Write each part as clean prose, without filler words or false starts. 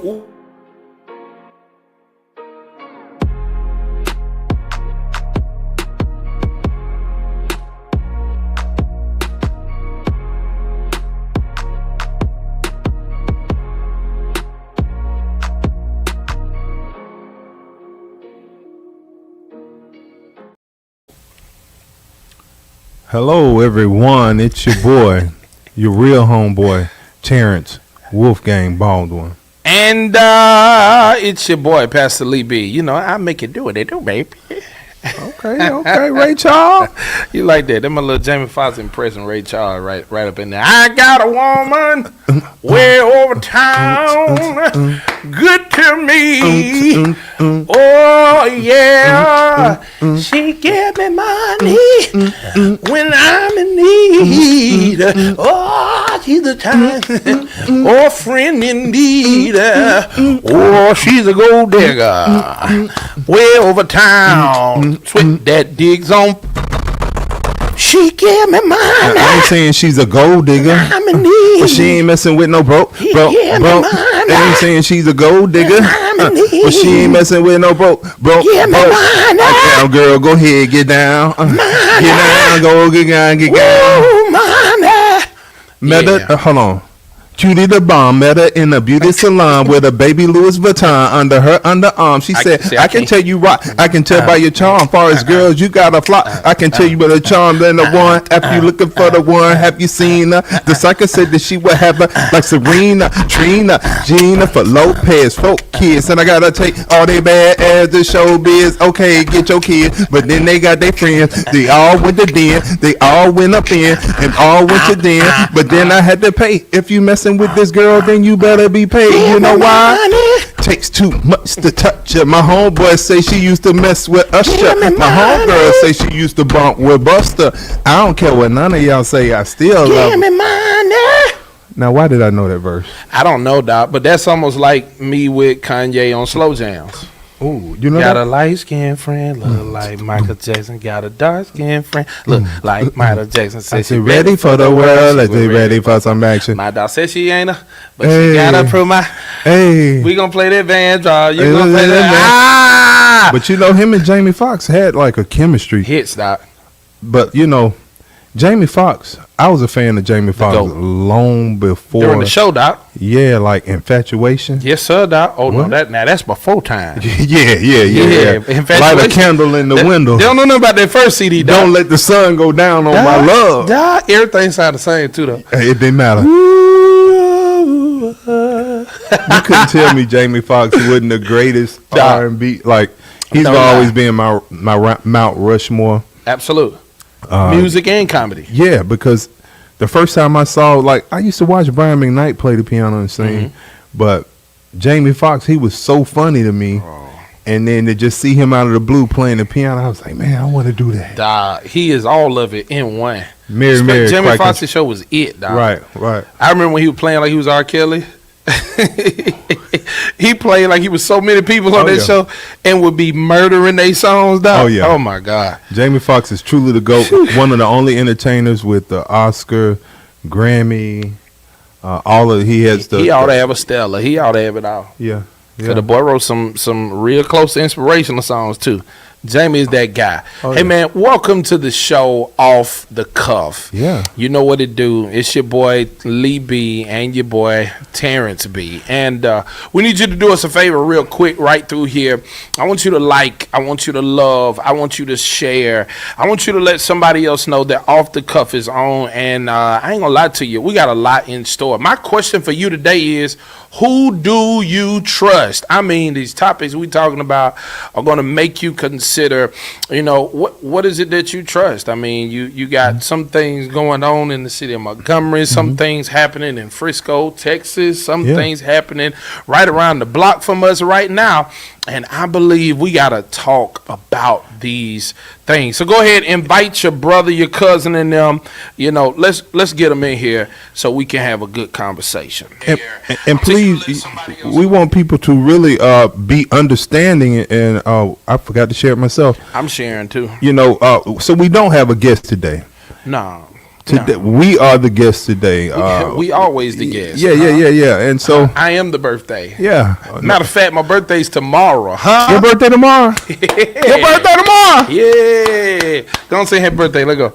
Hello, everyone. It's your boy, your real homeboy, Terrence Wolfgang Baldwin. And it's your boy, Pastor Lee B. You know, I make it do what they do, baby. Okay, Ray Charles. You like that? Them a little Jamie Foxx impression, Ray Charles, right up in there. I got a woman way over town, good to me. Oh yeah, she give me money when I'm in need. Oh, she's a time, oh friend indeed. Oh, she's a gold digger, way over town. Sweat that digs on. She give me money. I ain't saying she's a gold digger, I'm in need. but she ain't messing with no broke. I ain't saying she's a gold digger, but she ain't messing with no broke. Give me money. Now, girl, go ahead, get down. Get down, go get down, get down. Ooh, money. Hold on. Cutie the bomb met her in a beauty salon with a baby Louis Vuitton under her underarm. She said, I can tell you right. I can tell by your charm. Far as girls, you got a flop. I can tell you with a charm than the one. After you looking for the one, have you seen her? The psycho said that she would have her like Serena, Trina, Gina for Lopez, folk kids. And I gotta take all they bad ass to showbiz. Okay, get your kids. But then they got their friends. They all went to den. They all went up in and all went to den. But then I had to pay. If you messing with this girl, then you better be paid. You know why? Takes too much to touch her. My homeboy say she used to mess with Usher. My homegirl say she used to bump with Buster. I don't care what none of y'all say. I still love Give me money. Now, why did I know that verse? I don't know, Doc, but that's almost like me with Kanye on slow jams. Ooh, you know got that? a light skinned friend, look like Michael Jackson. Got a dark skinned friend, look like Michael Jackson. I said, ready for the world. Let's be ready for some action. My dog said she ain't a, but she gotta prove my. Hey, we gonna play that Van draw. You gonna play that? But you know, him and Jamie Foxx had like a chemistry. Hits, Doc. But you know, Jamie Foxx, I was a fan of Jamie Foxx long before. During the show, Doc. Yeah, like Infatuation. Yes, sir, Doc. Oh, what? No, that's before time. Yeah. Light a candle in the window. They don't know nothing about that first CD, Doc. Don't let the sun go down on my love. Doc, everything sounded the same, too, though. It didn't matter. You couldn't tell me Jamie Foxx wasn't the greatest R&B. Like, he's always been my Mount Rushmore. Absolutely. Music and comedy. Yeah, because the first time I saw, like, I used to watch Brian McKnight play the piano and sing, but Jamie Foxx, he was so funny to me. And then to just see him out of the blue playing the piano, I was like, man, I want to do that. He is all of it in one. Mary, Jamie Foxx's show was it, dog. Right. I remember when he was playing like he was R. Kelly. He played like he was so many people on that show and would be murdering their songs, dog. Oh, yeah. Oh, my God. Jamie Foxx is truly the GOAT. One of the only entertainers with the Oscar, Grammy, all of he has the. He ought to have a Stella. He ought to have it all. Yeah. So the boy wrote some real close inspirational songs too. Jamie is that guy. Hey man, welcome to the show Off the Cuff. Yeah. You know what it do. It's your boy Lee B and your boy Terrence B. And we need you to do us a favor real quick right through here. I want you to like, I want you to love, I want you to share. I want you to let somebody else know that Off the Cuff is on. And I ain't gonna lie to you, we got a lot in store. My question for you today is, who do you trust? I mean, these topics we talking about are going to make you consider, you know, what is it that you trust? I mean, you got some things going on in the city of Montgomery, some things happening in Frisco, Texas, some things happening right around the block from us right now. And I believe we got to talk about these things. So go ahead, invite your brother, your cousin, and them. You know, let's get them in here so we can have a good conversation. And please, we want people to really be understanding. And I forgot to share it myself. I'm sharing too. You know, so we don't have a guest today. No. Today, we are the guests today. We always the guests. Yeah. And so I am the birthday. Yeah. Matter of fact, my birthday's tomorrow. Huh? Your birthday tomorrow? Your birthday tomorrow? Yeah. Go on, say happy birthday. Let's go.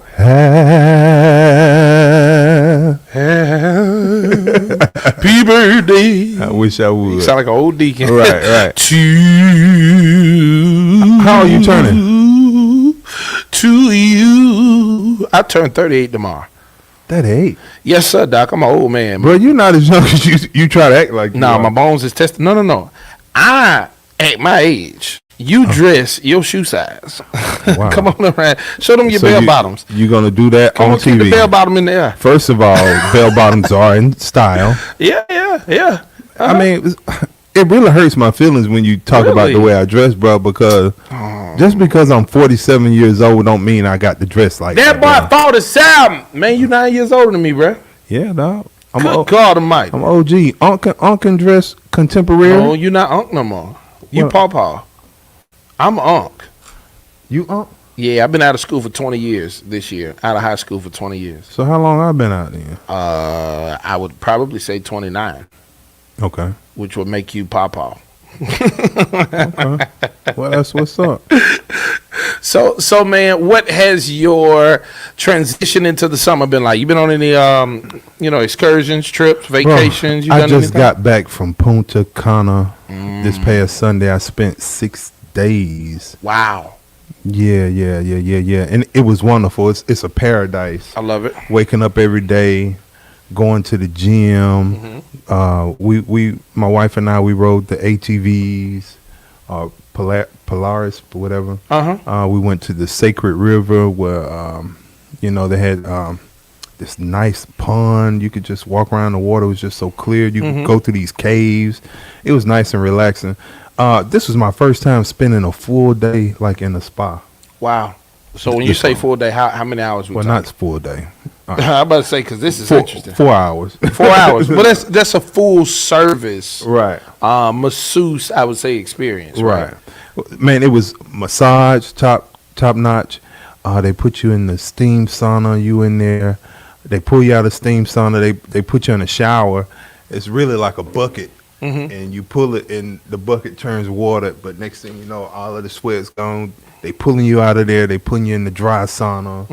Happy birthday. I wish I would. You sound like an old deacon. Right. To How are you turning? To you. I turn 38 tomorrow. 38? Yes, sir, Doc. I'm an old man. Bro, you're not as young as you try to act like. Nah, my bones is tested. No. I, at my age, you dress your shoe size. Wow. Come on around. Show them your bell bottoms. You're going to do that Come on keep TV. the bell bottom in there. First of all, bell bottoms are in style. Yeah. I mean, it really hurts my feelings when you talk about the way I dress, bro, because just because I'm 47 years old don't mean I got to dress like that. That boy 47. Man, you 9 years older than me, bro. Yeah, dog. Good God Almighty. I'm OG. Unc can dress contemporary. No, you not Unc no more. You Pawpaw. I'm Unc. You Unc? Yeah, I've been out of school for 20 years this year. Out of high school for 20 years. So how long I been out then? I would probably say 29. Okay. Which would make you Pawpaw. Okay. Well, that's what's up. So man, what has your transition into the summer been like? You been on any excursions, trips, vacations? Bro, I just got back from Punta Cana this past Sunday. I spent 6 days. Wow. Yeah. And it was wonderful. It's a paradise. I love it. Waking up every day, going to the gym. We my wife and I, we rode the ATVs, Polaris, whatever. We went to the Sacred River where they had this nice pond. You could just walk around. The water was just so clear. You could go through these caves. It was nice and relaxing. This was my first time spending a full day like in a spa. Wow. So when you say full day, how many hours? Well, not full day. I'm about to say because this is interesting. 4 hours. 4 hours, but that's a full service, right? Masseuse, I would say, experience, right? Man, it was massage, top notch. They put you in the steam sauna. You in there. They pull you out of steam sauna. They put you in a shower. It's really like a bucket. And you pull it, and the bucket turns water. But next thing you know, all of the sweat's gone. They pulling you out of there. They putting you in the dry sauna.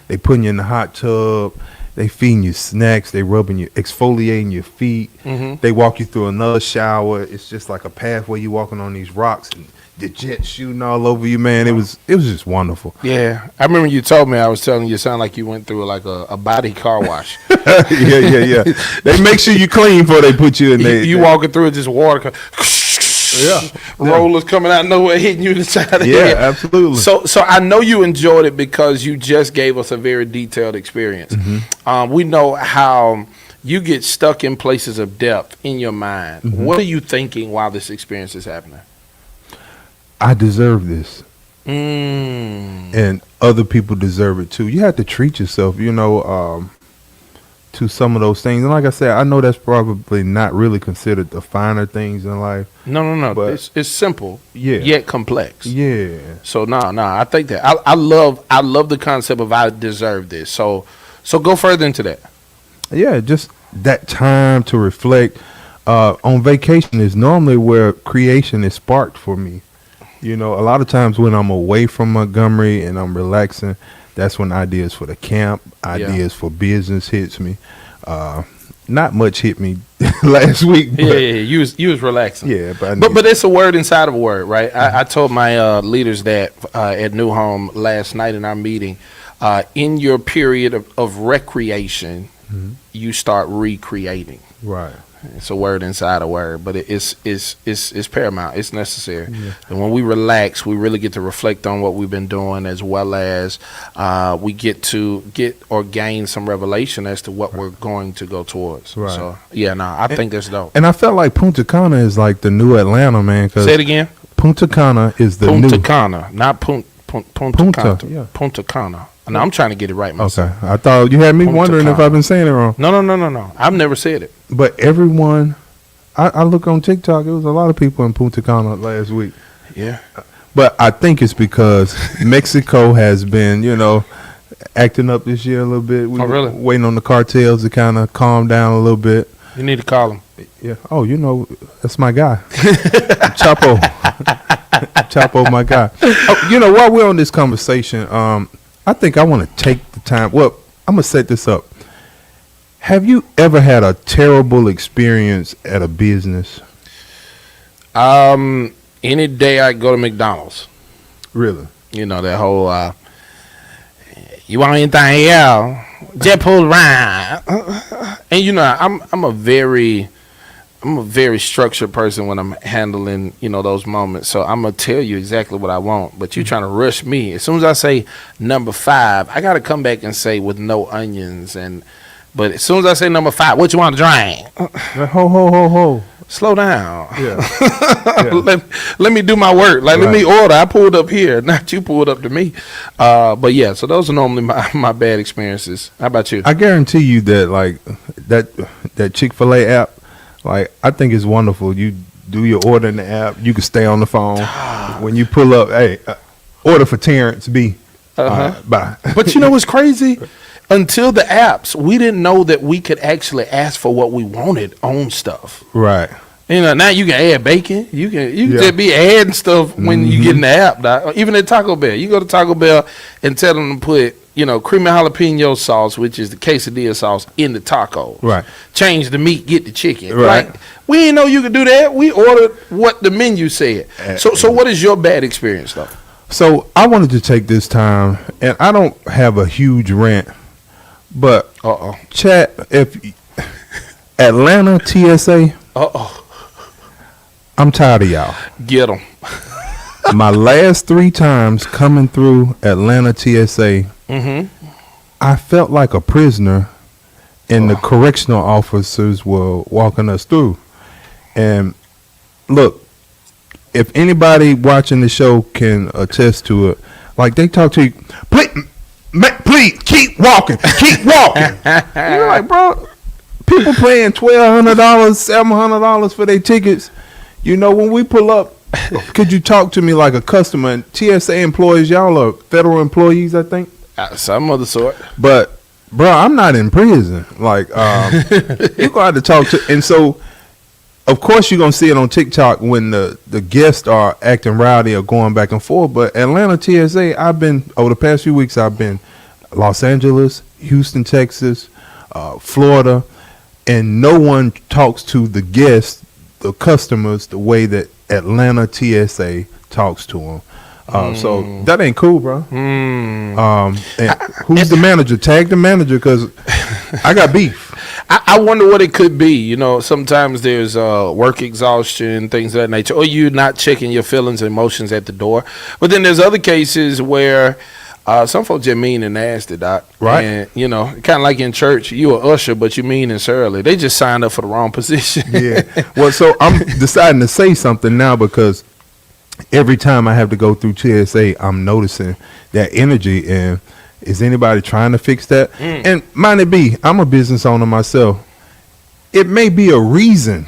They putting you in the hot tub. They feeding you snacks. They exfoliating your feet. They walk you through another shower. It's just like a pathway. You walking on these rocks, and the jet shooting all over you, man. It was just wonderful. Yeah, I remember you told me. I was telling you, it sounded like you went through like a body car wash. yeah. They make sure you clean before they put you in there. You walking through it, just water. Rollers coming out nowhere, hitting you in the side of the head. Yeah, absolutely. So I know you enjoyed it because you just gave us a very detailed experience. We know how you get stuck in places of depth in your mind. What are you thinking while this experience is happening? I deserve this. And other people deserve it too. You have to treat yourself, to some of those things. And like I said, I know that's probably not really considered the finer things in life. No. But it's simple, yeah, yet complex. Yeah. So I think that I love the concept of I deserve this. So go further into that. Yeah, just that time to reflect. On vacation is normally where creation is sparked for me. A lot of times when I'm away from Montgomery and I'm relaxing, that's when ideas for the camp, ideas for business hits me. Not much hit me last week. Yeah. You was relaxing. Yeah, but it's a word inside of a word, right? I told my leaders that at New Home last night in our meeting. In your period of recreation, you start recreating. Right. It's a word inside a word, but it's paramount. It's necessary. Yeah. And when we relax, we really get to reflect on what we've been doing, as well as we get to gain some revelation as to what we're going to go towards. Right. So I think that's dope. And I felt like Punta Cana is like the new Atlanta, man. Say it again. Punta Cana is the new. Punta Cana, not Punta Cana. Yeah. Punta Cana. No, I'm trying to get it right myself. Okay. I thought you had me wondering if I've been saying it wrong. No. I've never said it. But everyone, I look on TikTok, it was a lot of people in Punta Cana last week. Yeah. But I think it's because Mexico has been, acting up this year a little bit. We really? waiting on the cartels to kind of calm down a little bit. You need to call him. Yeah. Oh, that's my guy. Chapo. Chapo, my guy. Oh, while we're on this conversation, I think I want to take the time. Well, I'm going to set this up. Have you ever had a terrible experience at a business? Any day I go to McDonald's. Really? That whole, you want anything else? Just pull around. And I'm a very structured person when I'm handling, those moments. So I'm gonna tell you exactly what I want, but you're trying to rush me. As soon as I say number 5, I gotta come back and say with no onions. But as soon as I say number 5, what you want to drink? Ho. Slow down. Yeah. Let me do my work. Let me order. I pulled up here, not you pulled up to me. But yeah, so those are normally my bad experiences. How about you? I guarantee you that like that Chick-fil-A app, like I think it's wonderful. You do your order in the app. You can stay on the phone when you pull up. Hey, order for Terrence B. Bye. But what's crazy? Until the apps, we didn't know that we could actually ask for what we wanted on stuff. Right. Now you can add bacon. You can just be adding stuff when you get in the app. Dog. Even at Taco Bell, you go to Taco Bell and tell them to put creamy jalapeno sauce, which is the quesadilla sauce, in the taco. Right. Change the meat, get the chicken. Right. Like, we didn't know you could do that. We ordered what the menu said. So what is your bad experience though? So I wanted to take this time, and I don't have a huge rant. But chat, if Atlanta TSA, I'm tired of y'all. Get them. My last 3 times coming through Atlanta TSA, I felt like a prisoner, and the correctional officers were walking us through. And look, if anybody watching the show can attest to it, like they talk to you, please keep walking. You're like, bro, people paying $1,200, $700 for their tickets. When we pull up, could you talk to me like a customer? And TSA employees, y'all are federal employees, I think. Some other sort. But, bro, I'm not in prison. Like, you're going to have to talk to. And so, of course, you're going to see it on TikTok when the guests are acting rowdy or going back and forth. But Atlanta TSA, over the past few weeks, I've been Los Angeles, Houston, Texas, Florida, and no one talks to the guests, the customers, the way that Atlanta TSA talks to them. So that ain't cool, bro. And who's the manager? Tag the manager, because I got beef. I wonder what it could be. Sometimes there's work exhaustion, things of that nature, or you not checking your feelings and emotions at the door. But then there's other cases where some folks just mean and nasty, Doc. Right. And, kind of like in church, you a usher, but you mean and surly. They just signed up for the wrong position. Yeah. Well, so I'm deciding to say something now, because every time I have to go through TSA, I'm noticing that energy. And is anybody trying to fix that? And mind it be, I'm a business owner myself. It may be a reason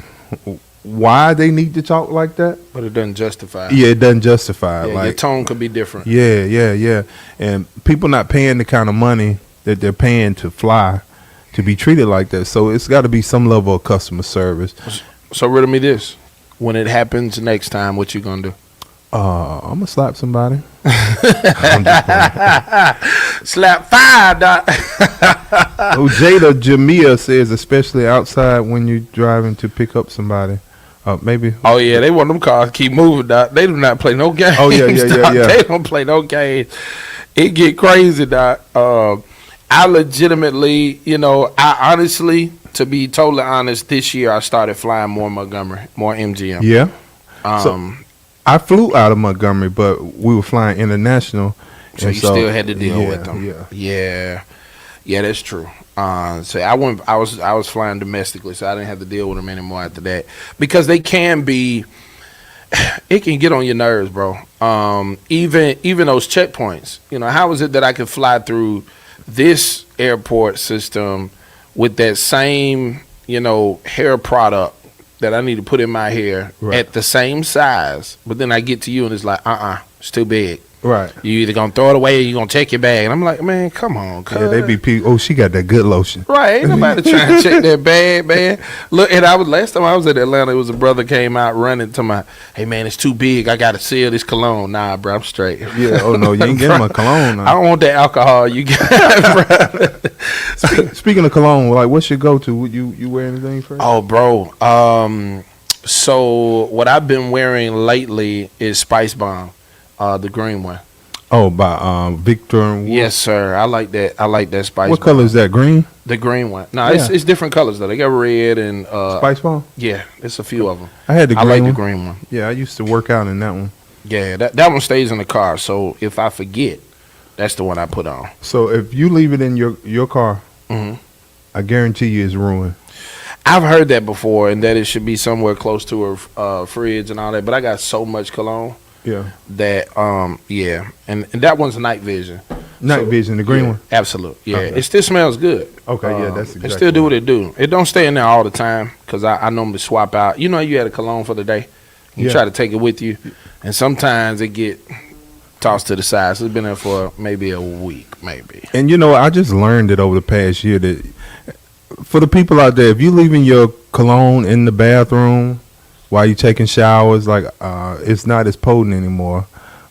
why they need to talk like that, but it doesn't justify. Yeah, it doesn't justify. Yeah, your tone could be different. Yeah. And people not paying the kind of money that they're paying to fly to be treated like that. So it's got to be some level of customer service. So riddle me this: when it happens next time, what you gonna do? I'm gonna slap somebody. Slap 5, Doc. Jada Jamia says, especially outside when you're driving to pick up somebody. Maybe. Oh yeah, they want them cars to keep moving, Doc. They do not play no games. Oh yeah. They don't play no games. It get crazy, Doc. I legitimately, I honestly, to be totally honest, this year I started flying more Montgomery, more MGM. Yeah. So I flew out of Montgomery, but we were flying international. So you still had to deal with them. Yeah, that's true. So I was flying domestically, so I didn't have to deal with them anymore after that, because they can be. It can get on your nerves, bro. Even those checkpoints. How is it that I could fly through this airport system with that same, hair product that I need to put in my hair at the same size, but then I get to you and it's like, it's too big. Right. You either gonna throw it away or you gonna check your bag. And I'm like, man, come on, cuz. Yeah, they be people. Oh, she got that good lotion. Right, ain't nobody trying to check that bag, man. Look, and last time I was at Atlanta, it was a brother came out running to my, hey man, it's too big. I gotta seal this cologne. Nah, bro, I'm straight. Yeah. Oh no, you ain't getting my cologne. I don't want that alcohol you got, bro. Speaking of cologne, like, what's your go-to? Would you wear anything for? Oh, bro. So what I've been wearing lately is Spice Bomb, the green one. Oh, by Victor and Wolf? Yes, sir. I like that. I like that Spice. What Bomb. color is that? Green? The green one. No, Yeah. it's different colors though. They got red and Spice Bomb? Yeah, it's a few of them. I had the green like one. the green one. Yeah, I used to work out in that one. Yeah, that one stays in the car. So if I forget, that's the one I put on. So if you leave it in your car, Hmm. I guarantee you it's ruined. I've heard that before, and that it should be somewhere close to a fridge and all that. But I got so much cologne Yeah. that yeah, and that one's night vision. Night vision, the green Yeah, one. absolute. Yeah, Okay. It still smells good. Okay, yeah, that's It exactly still do what- what it do. It don't stay in there all the time because I normally swap out. You know, you had a cologne for the day. You Yeah. try to take it with you, and sometimes it get tossed to the side. So it's been there for maybe a week, maybe. And I just learned it over the past year that for the people out there, if you leaving your cologne in the bathroom while you taking showers, like it's not as potent anymore.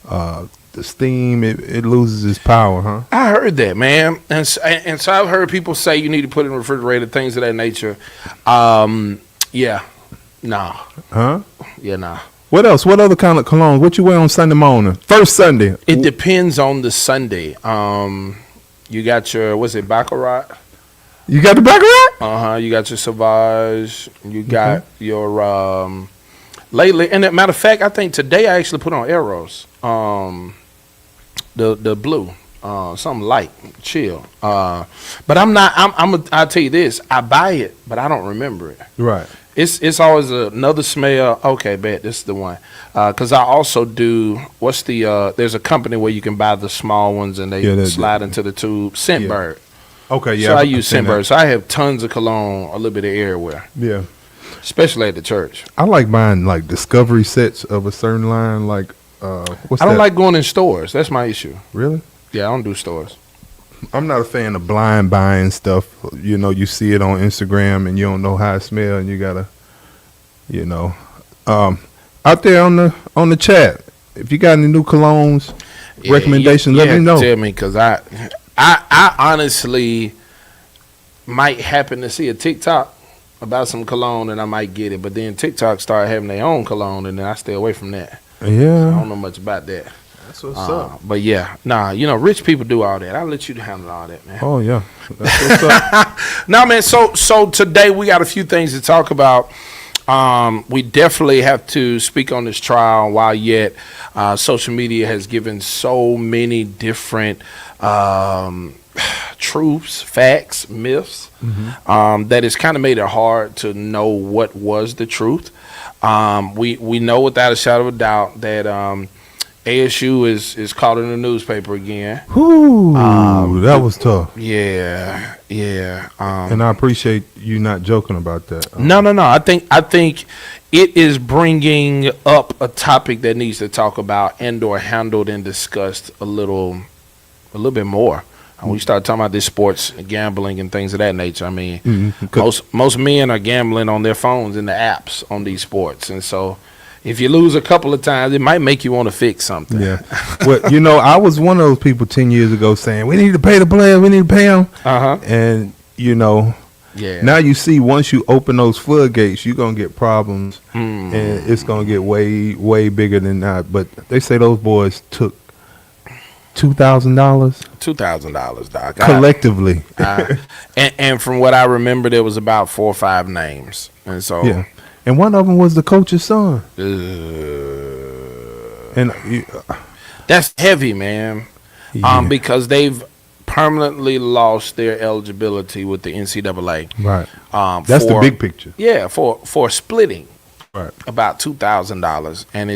The steam it loses its power, huh? I heard that, man, and so I've heard people say you need to put it in the refrigerator, things of that nature. Yeah, nah, Huh? yeah, nah. What else? What other kind of cologne? What you wear on Sunday morning? First Sunday. It depends on the Sunday. You got your what's it, Baccarat? You got the baccarat? You got your Sauvage. You got your lately. And matter of fact, I think today I actually put on Eros. The blue. Something light, chill. But I'm not. I'll tell you this. I buy it, but I don't remember it. Right. It's always another smell. Okay, bet this is the one. Because I also do. What's the? There's a company where you can buy the small ones and they slide into the tube. Scentbird. Okay, yeah. So I use Scentbird. So I have tons of cologne, a little bit of everywhere, Yeah. especially at the church. I like buying like discovery sets of a certain line. Like, what's I don't that? like going in stores. That's my issue. Really? Yeah, I don't do stores. I'm not a fan of blind buying stuff. You see it on Instagram and you don't know how it smells, and you gotta, out there on the chat. If you got any new colognes, recommendations, let me know. Tell me, because I honestly might happen to see a TikTok about some cologne and I might get it, but then TikTok started having their own cologne and then I stay away from that. I Yeah. don't know much about that. That's what's up. But yeah, nah, rich people do all that. I'll let you handle all that, man. Oh yeah. That's what's up. Nah, man. So today we got a few things to talk about. We definitely have to speak on this trial. While yet, social media has given so many different truths, facts, myths, that it's kind of made it hard to know what was the truth. We know without a shadow of a doubt that ASU is caught in the newspaper again. Whew, that was tough. Yeah. And I appreciate you not joking about that. No. I think it is bringing up a topic that needs to talk about and/or handled and discussed a little bit more. And we start talking about this sports, gambling, and things of that nature. I mean, most men are gambling on their phones in the apps on these sports, and so if you lose a couple of times, it might make you want to fix something. Yeah. Well, I was one of those people 10 years ago saying we need to pay the players, we need to pay them. And Yeah. now you see once you open those floodgates, you're gonna get problems, and it's gonna get way, way bigger than that. But they say those boys took $2,000 $2,000, Doc. collectively. And from what I remember, there was about 4 or 5 names, and so Yeah, and one of them was the coach's son. And that's heavy, man. yeah. Because they've permanently lost their eligibility with the NCAA. Right. That's the big picture. Yeah, for splitting. Right. About $2,000, and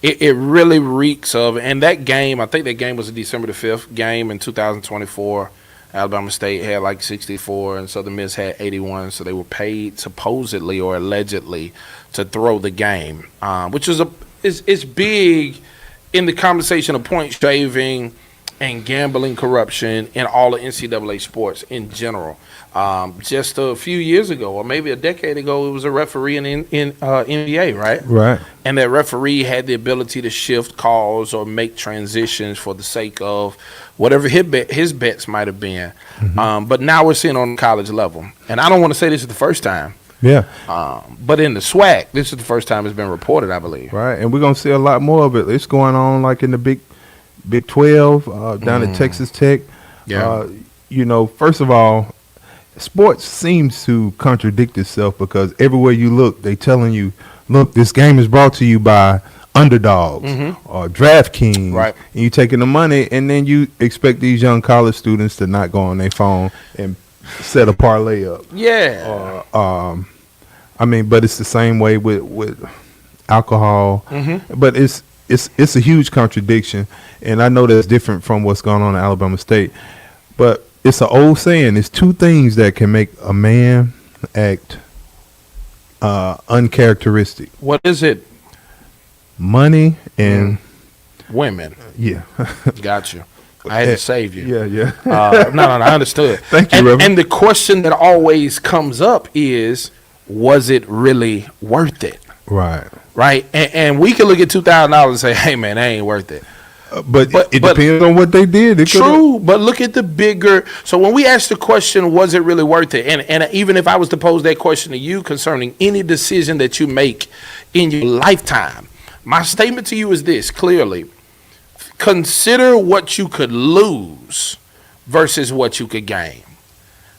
it really reeks of. And that game, I think that game was a December the 5th game in 2024. Alabama State had like 64, and Southern Miss had 81. So they were paid supposedly or allegedly to throw the game, which is it's big in the conversation of point shaving and gambling corruption in all of NCAA sports in general. Just a few years ago, or maybe a decade ago, it was a referee in NBA, right? Right. And that referee had the ability to shift calls or make transitions for the sake of whatever his bets might have been. But now we're seeing on the college level. And I don't want to say this is the first time. Yeah. But in the SWAC, this is the first time it's been reported, I believe. Right. And we're going to see a lot more of it. It's going on like in the Big 12, down at Texas Tech. Yeah. First of all, sports seems to contradict itself because everywhere you look, they telling you, look, this game is brought to you by Underdogs or DraftKings. Right. And you taking the money, and then you expect these young college students to not go on their phone and set a parlay up. Yeah. But it's the same way with alcohol. But it's a huge contradiction, and I know that's different from what's going on in Alabama State. But it's an old saying. It's two things that can make a man act uncharacteristic. What is it? Money and women. Yeah. Got you. I had to save you. Yeah. No, I understood. Thank you, Reverend. And the question that always comes up is, was it really worth it? Right. Right. And we can look at $2,000 and say, hey, man, that ain't worth it. But it depends on what they did. True, but look at the bigger. So when we ask the question, was it really worth it? And even if I was to pose that question to you concerning any decision that you make in your lifetime, my statement to you is this, clearly. Consider what you could lose versus what you could gain.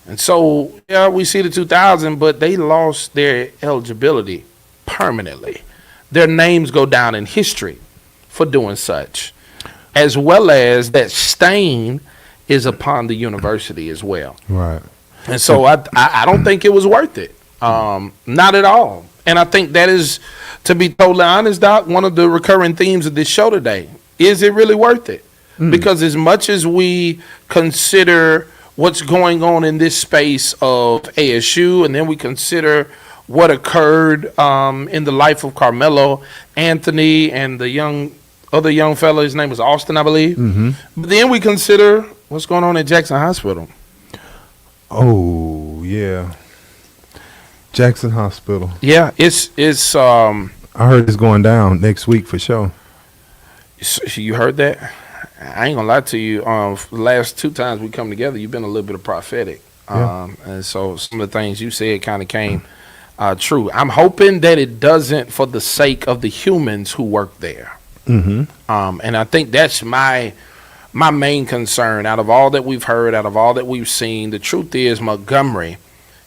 And so, yeah, we see the 2000, but they lost their eligibility permanently. Their names go down in history for doing such, as well as that stain is upon the university as well. Right. And so I don't think it was worth it. Not at all. And I think that is, to be totally honest, Doc, one of the recurring themes of this show today. Is it really worth it? Because as much as we consider what's going on in this space of ASU, and then we consider what occurred in the life of Carmelo Anthony and the other young fellow, his name was Austin, I believe. But then we consider what's going on at Jackson Hospital. Oh, yeah. Jackson Hospital. Yeah, it's I heard it's going down next week for sure. You heard that? I ain't gonna lie to you. The last two times we come together, you've been a little bit of prophetic. Yeah. And so some of the things you said kind of came true. I'm hoping that it doesn't, for the sake of the humans who work there. And I think that's my main concern. Out of all that we've heard, out of all that we've seen, the truth is Montgomery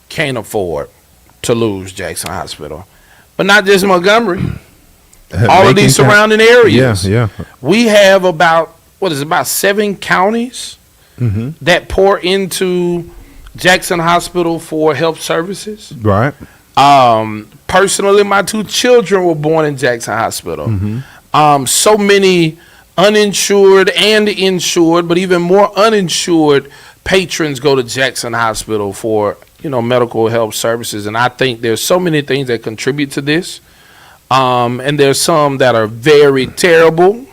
can't afford to lose Jackson Hospital. But not just Montgomery. All of these surrounding areas. Yeah. We have about 7 counties that pour into Jackson Hospital for health services. Right. Personally, my 2 children were born in Jackson Hospital. So many uninsured and insured, but even more uninsured patrons go to Jackson Hospital for, medical health services. And I think there's so many things that contribute to this. And there's some that are very terrible,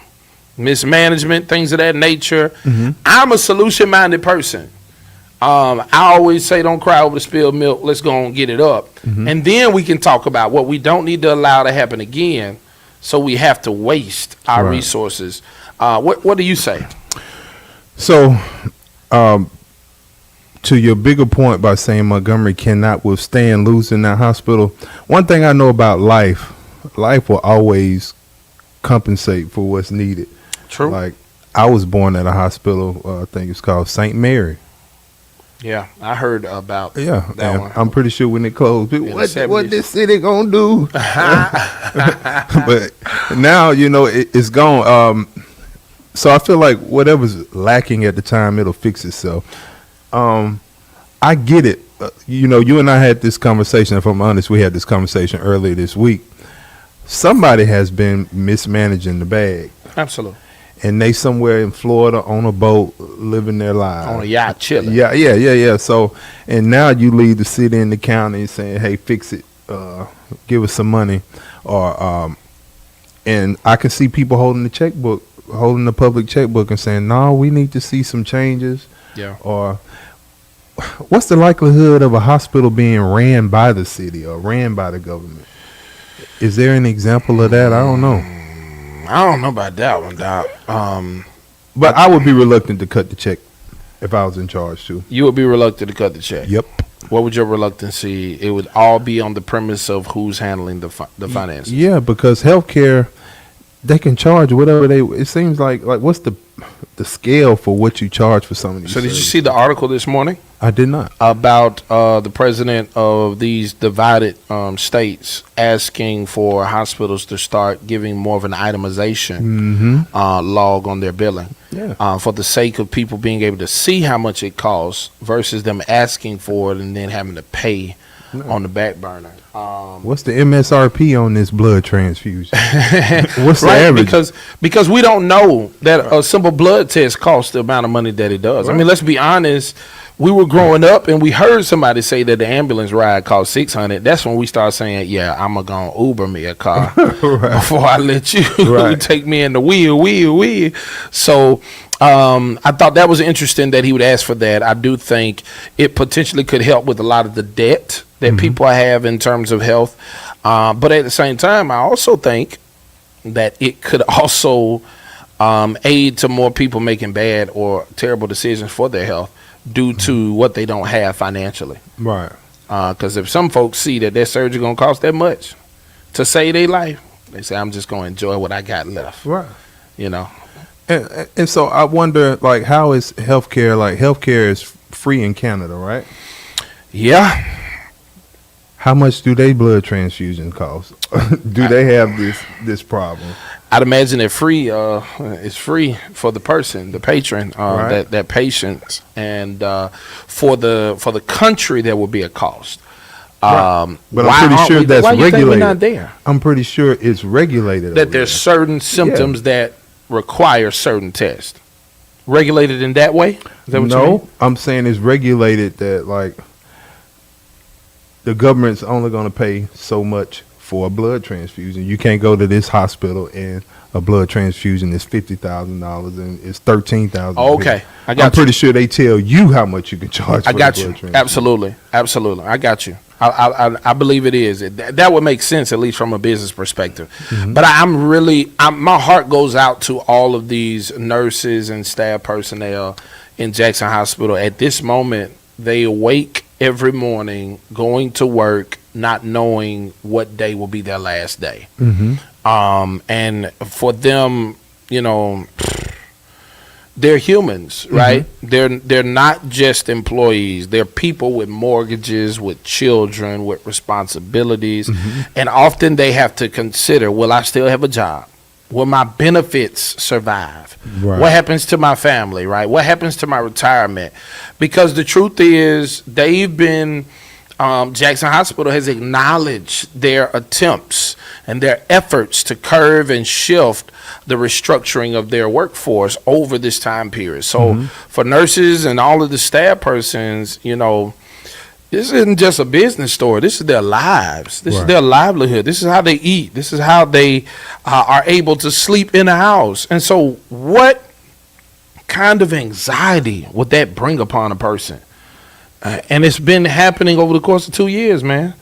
mismanagement, things of that nature. I'm a solution-minded person. I always say, don't cry over the spilled milk. Let's go and get it up. And then we can talk about what we don't need to allow to happen again, so we have to waste our resources. What do you say? So, to your bigger point by saying Montgomery cannot withstand losing that hospital, one thing I know about life will always compensate for what's needed. True. Like, I was born at a hospital, I think it's called St. Mary. Yeah, I heard about that one. I'm pretty sure when it closed, people, what this city gonna do? But now, it's gone. So I feel like whatever's lacking at the time, it'll fix itself. I get it. You and I had this conversation. If I'm honest, we had this conversation earlier this week. Somebody has been mismanaging the bag. Absolutely. And they somewhere in Florida on a boat living their lives. On a yacht chilling. Yeah. So, and now you leave the city and the county saying, hey, fix it. Give us some money. Or And I can see people holding the public checkbook and saying, no, we need to see some changes. Yeah. Or what's the likelihood of a hospital being ran by the city or ran by the government? Is there an example of that? I don't know. I don't know about that one, Doc. But I would be reluctant to cut the check if I was in charge too. You would be reluctant to cut the check. Yep. What would your reluctancy? It would all be on the premise of who's handling the finances. Yeah, because healthcare, they can charge whatever they. It seems like what's the scale for what you charge for some of these? So did you services? see the article this morning I did not. about the president of these divided states asking for hospitals to start giving more of an itemization log on their billing? Yeah. For the sake of people being able to see how much it costs versus them asking for it and then having to pay on the back burner. What's the MSRP on this blood transfusion? What's the Right, average? because we don't know that a simple blood test costs the amount of money that it does. I mean, let's be honest. We were growing up and we heard somebody say that the ambulance ride cost $600. That's when we start saying, "Yeah, I'm gonna Uber me a car before I let you take me in the wheel." So I thought that was interesting that he would ask for that. I do think it potentially could help with a lot of the debt that people have in terms of health. But at the same time, I also think that it could also aid to more people making bad or terrible decisions for their health due to what they don't have financially. Right. Because if some folks see that their surgery going to cost that much to save their life, they say, I'm just going to enjoy what I got left. Right. You know? And so I wonder, like, how is healthcare? Like, healthcare is free in Canada, right? Yeah. How much do they blood transfusion cost? Do they have this problem? I'd imagine that free is free for the person, the patron, that patient, and for the country there will be a cost. But I'm pretty sure that's why you think we're regulated. not there? I'm pretty sure it's regulated. That there's certain symptoms that require certain tests. Regulated in that way? Is that what you mean? No, I'm saying it's regulated that, like, the government's only going to pay so much for a blood transfusion. You can't go to this hospital and a blood transfusion is $50,000 and it's $13,000. Oh, okay, I got I'm pretty sure they tell you how much you can charge. I for got the you. blood transfusion. Absolutely. I got you. I believe it is. That would make sense, at least from a business perspective. But my heart goes out to all of these nurses and staff personnel in Jackson Hospital. At this moment, they awake every morning going to work, not knowing what day will be their last day. And for them, you know, they're humans, right? They're not just employees. They're people with mortgages, with children, with responsibilities. And often they have to consider, will I still have a job? Will my benefits survive? Right. What happens to my family, right? What happens to my retirement? Because the truth is, they've been, Jackson Hospital has acknowledged their attempts and their efforts to curve and shift the restructuring of their workforce over this time period. So for nurses and all of the staff persons, you know, this isn't just a business story. This is their lives. This is their livelihood. This is how they eat. This is how they are able to sleep in a house. And so what kind of anxiety would that bring upon a person? And it's been happening over the course of 2 years, man.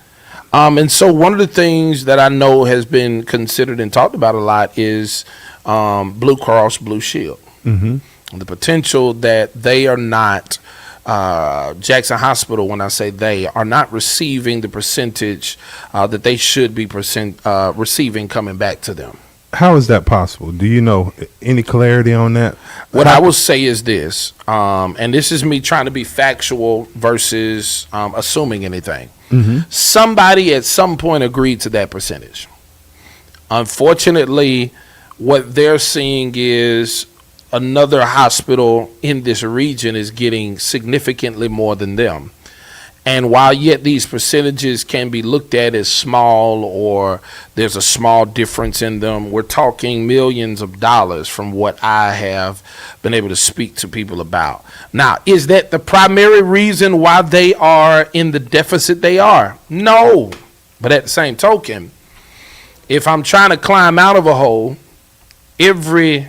And so one of the things that I know has been considered and talked about a lot is Blue Cross Blue Shield. The potential that they are not, Jackson Hospital, when I say they, are not receiving the percentage that they should be receiving coming back to them. How is that possible? Do you know any clarity on that? What I will say is this, and this is me trying to be factual versus assuming anything. Somebody at some point agreed to that percentage. Unfortunately, what they're seeing is another hospital in this region is getting significantly more than them. And while yet these percentages can be looked at as small or there's a small difference in them, we're talking millions of dollars from what I have been able to speak to people about. Now, is that the primary reason why they are in the deficit they are? No. But at the same token, If I'm trying to climb out of a hole, every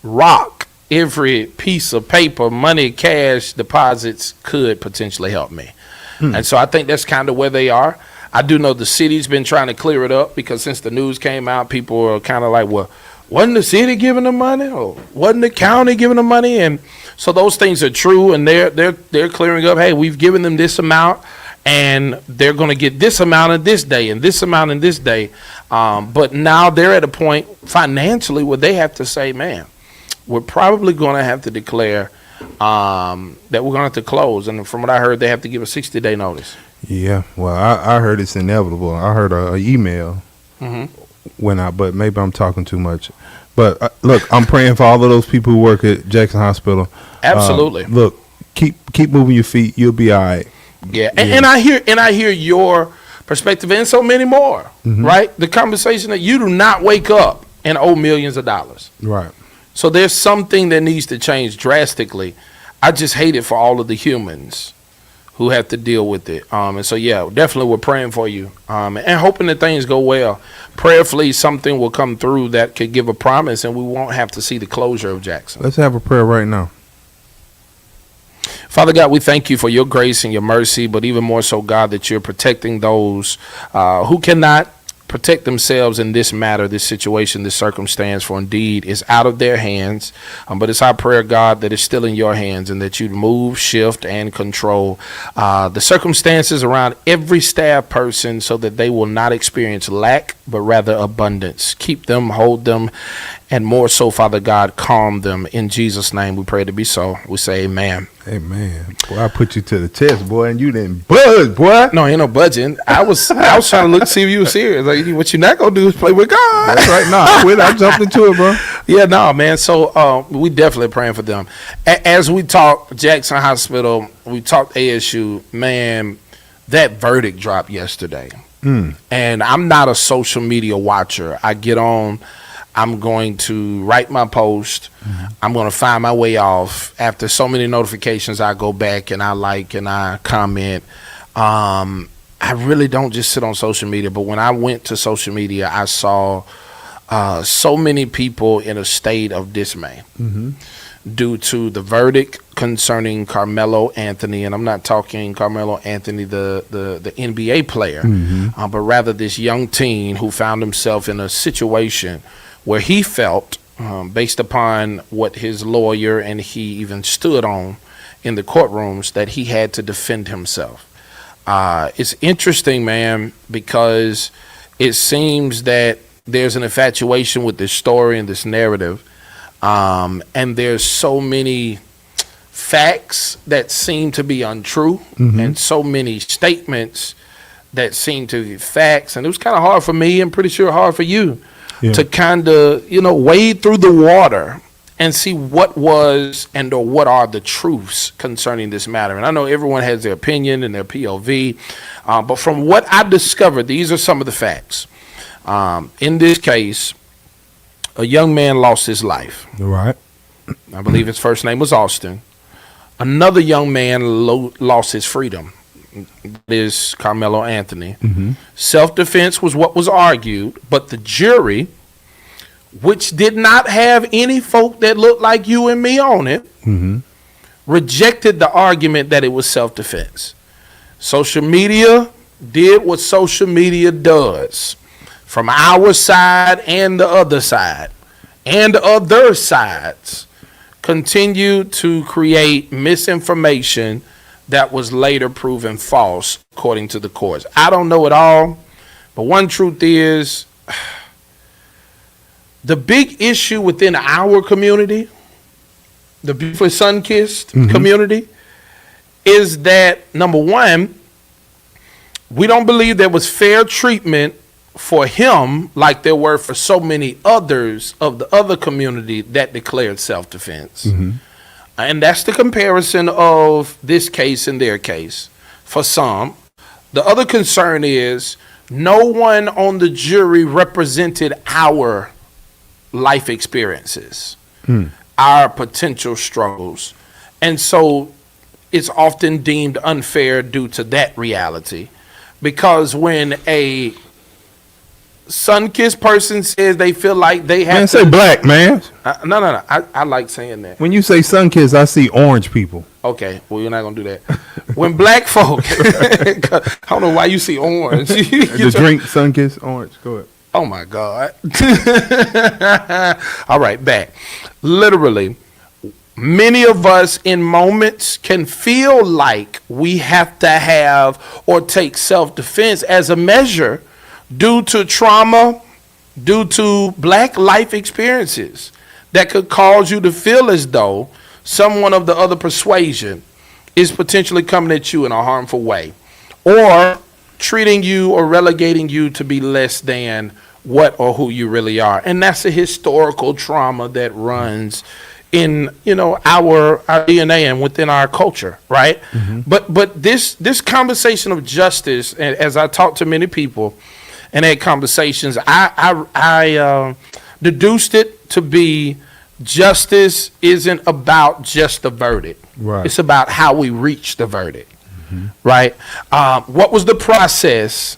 rock, every piece of paper, money, cash, deposits could potentially help me. And so I think that's kind of where they are. I do know the city's been trying to clear it up, because since the news came out, people are kind of like, well, wasn't the city giving them money, or wasn't the county giving them money? And so those things are true, and they're clearing up. Hey, we've given them this amount, and they're going to get this amount in this day and this amount in this day. But now they're at a point financially where they have to say, man, we're probably going to have to declare that we're going to have to close. And from what I heard, they have to give a 60-day notice. Yeah, well, I heard it's inevitable. I heard a email went out, but maybe I'm talking too much. But look, I'm praying for all of those people who work at Jackson Hospital. Absolutely. Look, keep moving your feet. You'll be all right. Yeah, and I hear your perspective, and so many more. Right? The conversation that you do not wake up and owe millions of dollars. Right. So there's something that needs to change drastically. I just hate it for all of the humans who have to deal with it. And so, yeah, definitely we're praying for you and hoping that things go well. Prayerfully, something will come through that could give a promise, and we won't have to see the closure of Jackson. Let's have a prayer right now. Father God, we thank you for your grace and your mercy, but even more so, God, that you're protecting those who cannot protect themselves in this matter, this situation, this circumstance, for indeed is out of their hands. But it's our prayer, God, that it's still in your hands, and that you'd move, shift, and control the circumstances around every staff person, so that they will not experience lack, but rather abundance. Keep them, hold them, and more so, Father God, calm them. In Jesus' name we pray to be so. We say amen. Amen. Boy, I put you to the test, boy, and you didn't budge, boy. No, ain't no budging. I was trying to see if you were serious. Like, what you're not gonna do is play with God. That's right. No, I quit. I jumped into it, bro. Yeah, no, man. So we definitely praying for them. As we talk Jackson Hospital, we talked ASU. Man, that verdict dropped yesterday, and I'm not a social media watcher. I get on. I'm going to write my post. I'm going to find my way off. After so many notifications, I go back and I like and I comment. I really don't just sit on social media, but when I went to social media, I saw so many people in a state of dismay due to the verdict concerning Carmelo Anthony. And I'm not talking Carmelo Anthony, the NBA player, but rather this young teen who found himself in a situation where he felt, based upon what his lawyer and he even stood on in the courtrooms, that he had to defend himself. It's interesting, man, because it seems that there's an infatuation with this story and this narrative, and there's so many facts that seem to be untrue, and so many statements that seem to be facts. And it was kind of hard for me, and pretty sure hard for you, to kind of, wade through the water and see what was and or what are the truths concerning this matter. And I know everyone has their opinion and their POV, but from what I discovered, these are some of the facts. In this case, a young man lost his life. Right. I believe his first name was Austin. Another young man lost his freedom. That is Carmelo Anthony. Self-defense was what was argued, but the jury, which did not have any folk that looked like you and me on it, rejected the argument that it was self-defense. Social media did what social media does. From our side and the other side and other sides, continued to create misinformation that was later proven false, according to the courts. I don't know it all, but one truth is, the big issue within our community, the beautifully sun-kissed community, is that, number one, we don't believe there was fair treatment for him like there were for so many others of the other community that declared self-defense. And that's the comparison of this case and their case for some. The other concern is no one on the jury represented our life experiences, our potential struggles. And so it's often deemed unfair due to that reality. Because when a sun-kissed person says they feel like they have Man, to say black, man. No. I like saying that. When you say sun kiss, I see orange people. Okay, well, you're not gonna do that. When black folk, I don't know why you see orange. The drink sun kiss orange. Go ahead. Oh my God. All right, back. Literally, many of us in moments can feel like we have to have or take self-defense as a measure due to trauma, due to black life experiences that could cause you to feel as though someone of the other persuasion is potentially coming at you in a harmful way, or treating you or relegating you to be less than what or who you really are. And that's a historical trauma that runs in, our DNA and within our culture, right? But this conversation of justice, and as I talk to many people and had conversations, I deduced it to be justice isn't about just the verdict. Right. It's about how we reach the verdict, right? What was the process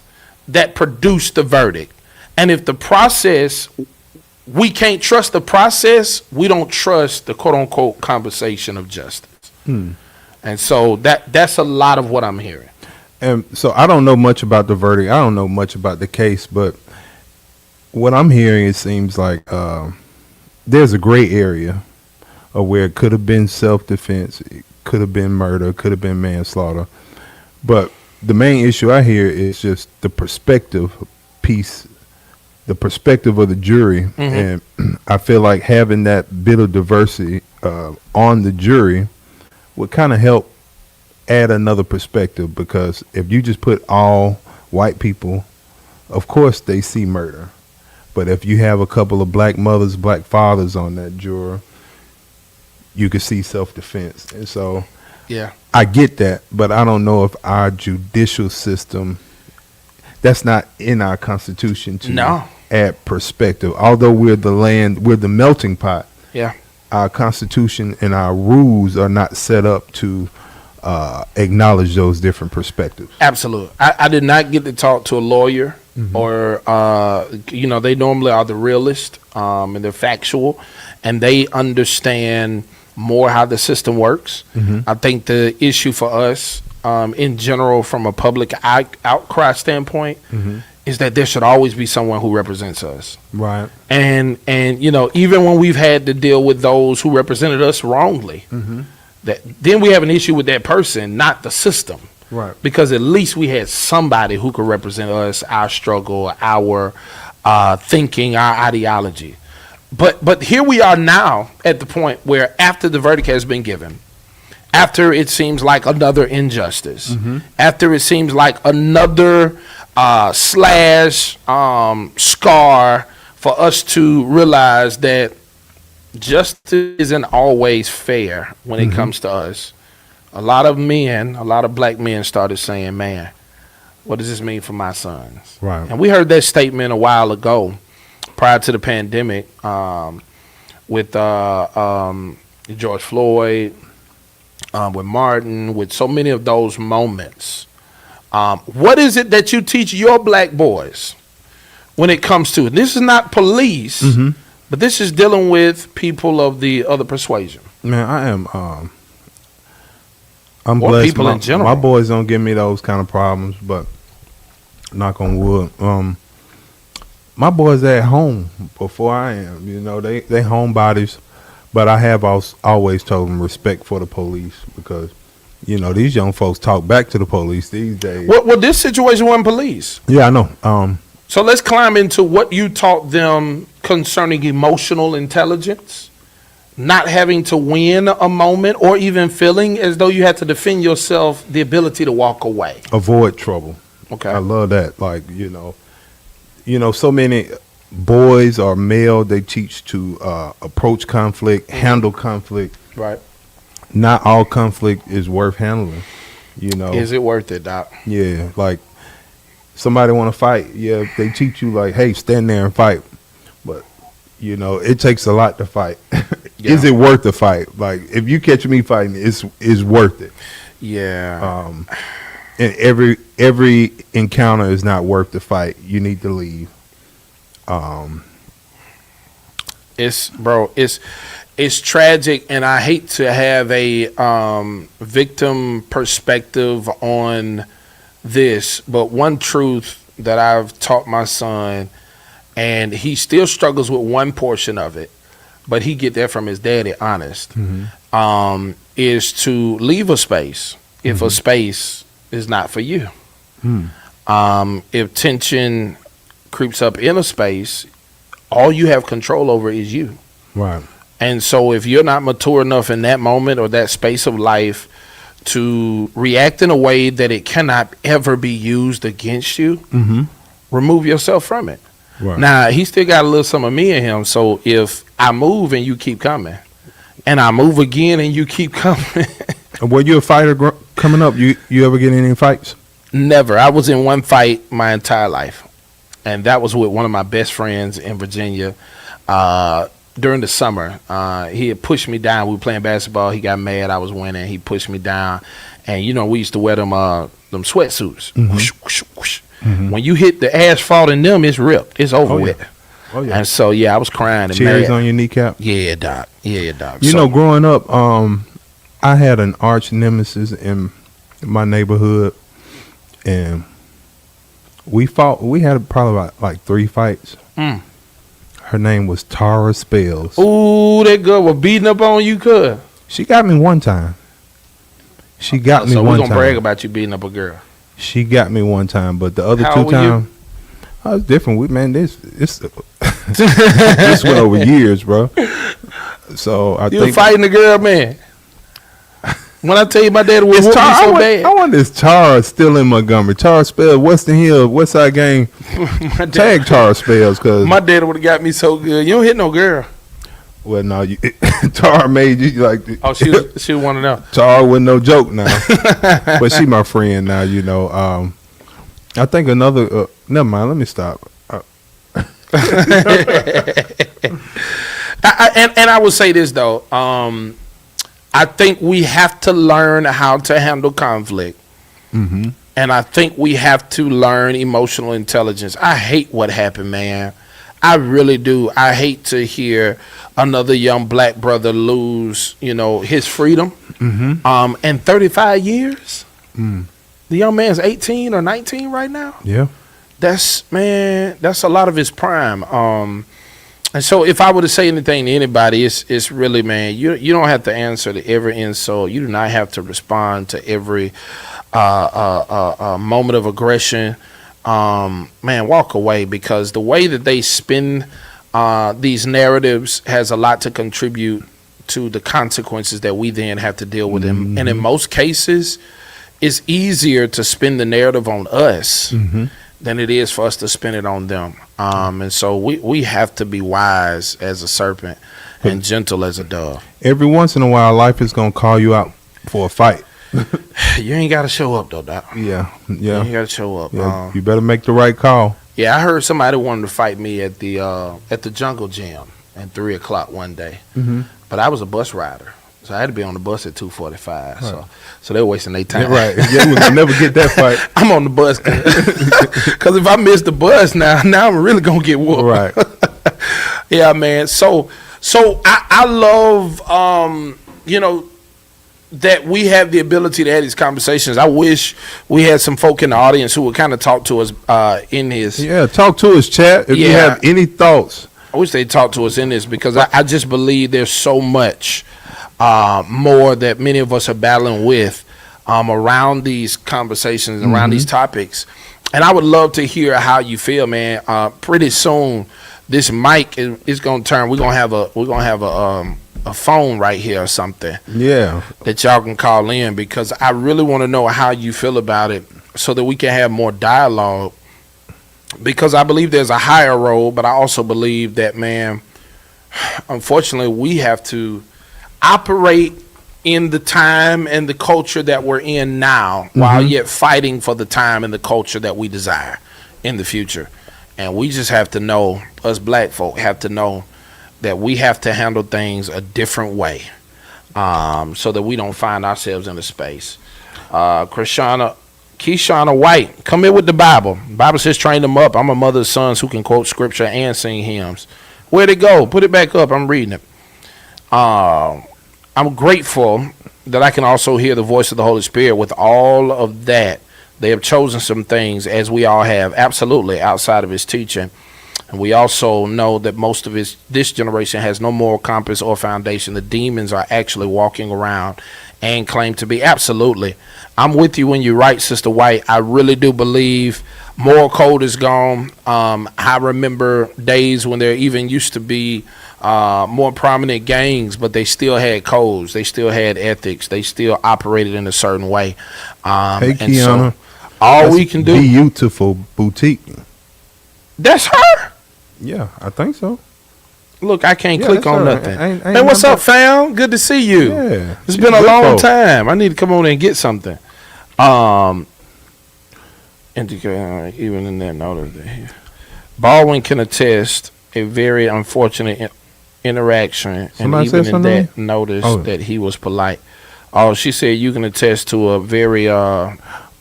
that produced the verdict? And if the process, we can't trust the process, we don't trust the quote unquote conversation of justice. And so that's a lot of what I'm hearing. And so I don't know much about the verdict. I don't know much about the case, but what I'm hearing, it seems like there's a gray area of where it could have been self-defense, it could have been murder, could have been manslaughter. But the main issue I hear is just the perspective piece, the perspective of the jury. And I feel like having that bit of diversity on the jury would kind of help add another perspective, because if you just put all white people, of course they see murder. But if you have a couple of black mothers, black fathers on that juror, you could see self-defense. And so Yeah. I get that, but I don't know if our judicial system, that's not in our Constitution to add perspective. Although we're the melting pot. Yeah. Our Constitution and our rules are not set up to acknowledge those different perspectives. Absolutely. I did not get to talk to a lawyer or, they normally are the realist and they're factual and they understand more how the system works. I think the issue for us in general from a public outcry standpoint is that there should always be someone who represents us. Right. And even when we've had to deal with those who represented us wrongly, that then we have an issue with that person, not the system. Right. Because at least we had somebody who could represent us, our struggle, our thinking, our ideology. But here we are now at the point where after the verdict has been given, after it seems like another injustice, after it seems like another scar for us to realize that justice isn't always fair when it comes to us. A lot of black men started saying, man, what does this mean for my sons? Right. And we heard that statement a while ago prior to the pandemic with George Floyd, with Martin, with so many of those moments. What is it that you teach your black boys when it comes to it? This is not police, but this is dealing with people of the other persuasion. Man, I am. I'm or blessed. People in general. My boys don't give me those kind of problems, but knock on wood. My boys are at home before I am. They homebodies, but I have always told them respect for the police, because these young folks talk back to the police these days. Well, this situation wasn't police. Yeah, I know. So let's climb into what you taught them concerning emotional intelligence, not having to win a moment or even feeling as though you had to defend yourself, the ability to walk away. Avoid trouble. Okay. I love that. Like, so many boys are male, they teach to approach conflict, handle conflict. Right. Not all conflict is worth handling. Is it worth it, Doc? Yeah, like somebody want to fight. Yeah, they teach you like, hey, stand there and fight. But it takes a lot to fight. Yeah. Is it worth the fight? Like, if you catch me fighting, it's worth it. Yeah. And every encounter is not worth the fight. You need to leave. It's tragic, and I hate to have a victim perspective on this, but one truth that I've taught my son, and he still struggles with one portion of it, but he get that from his daddy, honest, is to leave a space if a space is not for you. If tension creeps up in a space, all you have control over is you. Right. And so if you're not mature enough in that moment or that space of life to react in a way that it cannot ever be used against you, remove yourself from it. Right. Now, he still got a little some of me in him. So if I move and you keep coming, and I move again and you keep coming. Were you a fighter coming up? You ever get in any fights? Never. I was in one fight my entire life. And that was with one of my best friends in Virginia. During the summer, he had pushed me down. We were playing basketball. He got mad. I was winning. He pushed me down. And, you know, we used to wear them sweatsuits. Whoosh, whoosh, whoosh. When you hit the asphalt in them, it's ripped. It's over with. Oh, yeah. And so, yeah, I was crying. And Cherries mad. on your kneecap? Yeah, Doc. You know, growing up, I had an arch nemesis in my neighborhood. And we fought. We had probably like 3 fights. Her name was Tara Spells. Ooh, that girl was beating up on you, cuz. She got me one time. So we're going to brag about you beating up a girl. She got me one time, but the other How 2 old were times, I was different. This this went over years, bro. So I You think was fighting the girl, man. When I tell you my daddy was whooping me so bad. I wonder if Tara still in Montgomery. Tara Spells, Western Hill, Westside Gang. Tag Tara Spells, cause my daddy would have got me so good. You don't hit no girl. Well, no, Tara made you like. Oh, she was one of them. Tara wasn't no joke now, but she my friend now. You know, I think another. Never mind. Let me stop. And I would say this though. I think we have to learn how to handle conflict. And I think we have to learn emotional intelligence. I hate what happened, man. I really do. I hate to hear another young black brother lose, his freedom. And 35 years. The young man's 18 or 19 right now. Yeah. That's a lot of his prime. And so if I were to say anything to anybody, it's really, man, you don't have to answer to every insult. You do not have to respond to every moment of aggression. Man, walk away, because the way that they spin these narratives has a lot to contribute to the consequences that we then have to deal with them. And in most cases, it's easier to spin the narrative on us than it is for us to spin it on them. And so we have to be wise as a serpent and gentle as a dove. Every once in a while, life is going to call you out for a fight. You ain't got to show up, though, Doc. Yeah. You ain't got to show up. Yeah, you better make the right call. Yeah, I heard somebody wanted to fight me at the Jungle Gym at 3 o'clock one day. But I was a bus rider. So I had to be on the bus at 2:45. Right. So they're wasting their time. Right. Yeah, we will never get that fight. I'm on the bus. Because if I miss the bus now I'm really going to get whooped. Right. Yeah, man. So I love, that we have the ability to have these conversations. I wish we had some folk in the audience who would kind of talk to us in this. Yeah, talk to us, chat. If you have any thoughts. I wish they'd talk to us in this, because I just believe there's so much more that many of us are battling with around these conversations, around these topics. And I would love to hear how you feel, man. Pretty soon, this mic is going to turn. We're going to have a phone right here or something. Yeah. That y'all can call in, because I really want to know how you feel about it, so that we can have more dialogue. Because I believe there's a higher role, but I also believe that, man, unfortunately, we have to operate in the time and the culture that we're in now, while yet fighting for the time and the culture that we desire in the future. And we just have to know, us black folk have to know, that we have to handle things a different way, so that we don't find ourselves in a space. Krishana, Keyshawn White, come in with the Bible. The Bible says train them up. I'm a mother's sons who can quote scripture and sing hymns. Where'd it go? Put it back up. I'm reading it. I'm grateful that I can also hear the voice of the Holy Spirit. With all of that, they have chosen some things, as we all have, absolutely, outside of his teaching. And we also know that most of this generation has no moral compass or foundation. The demons are actually walking around and claim to be. Absolutely. I'm with you when you're right, Sister White. I really do believe moral code is gone. I remember days when there even used to be more prominent gangs, but they still had codes. They still had ethics. They still operated in a certain way. Hey, Kiana. So all we can do. Beautiful boutique. That's her. Yeah, I think so. Look, I can't click on nothing. Ain't Hey, what's up, fam? Good to see you. Yeah, it's been a long time. I need to come on and get something. Even in that notice, Baldwin can attest a very unfortunate interaction, Somebody and even in that something? notice Oh. that he was polite. Oh, she said you can attest to a very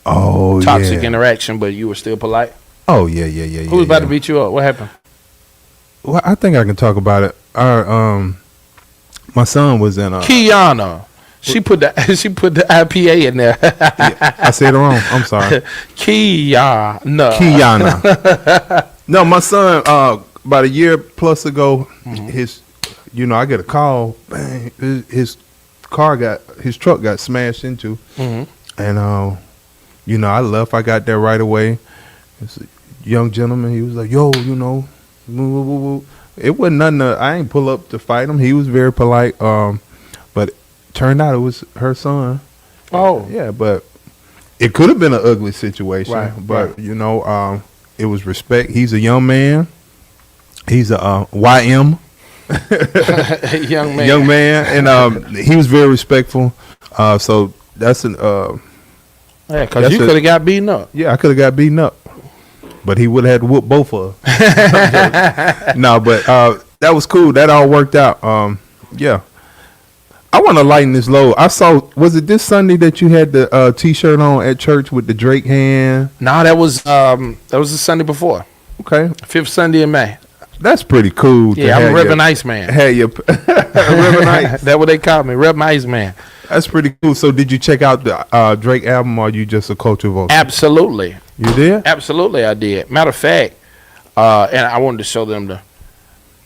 toxic interaction, but you were still polite. Oh yeah. Who was about to beat you up? What happened? Well, I think I can talk about it. My son was in Kiana. She put the IPA in there. yeah, I said it wrong. I'm sorry. Kiana. No, my son. About a year plus ago, his, I get a call. Bang, his truck got smashed into, and I left. I got there right away. It's a young gentleman. He was like, "Yo, woo, woo, woo." It wasn't nothing. I ain't pull up to fight him. He was very polite. But turned out it was her son. Oh, yeah, but it could have been an ugly situation. Right, but it was respect. He's a young man. He's a YM. young man, and he was very respectful. So that's an yeah, because you could have got beaten up. Yeah, I could have got beaten up, but he would have had to whoop both of us. No, but that was cool. That all worked out. Yeah, I want to lighten this load. I saw. Was it this Sunday that you had the T-shirt on at church with the Drake hand? No, that was the Sunday before. Okay, 5th Sunday in May. That's pretty cool. Yeah, I'm Reverend Iceman. Hey, Reverend Ice. That's what they call me, Reverend Iceman. That's pretty cool. So, did you check out the Drake album, or are you just a culture vote? Absolutely. You did? Absolutely, I did. Matter of fact, and I wanted to show them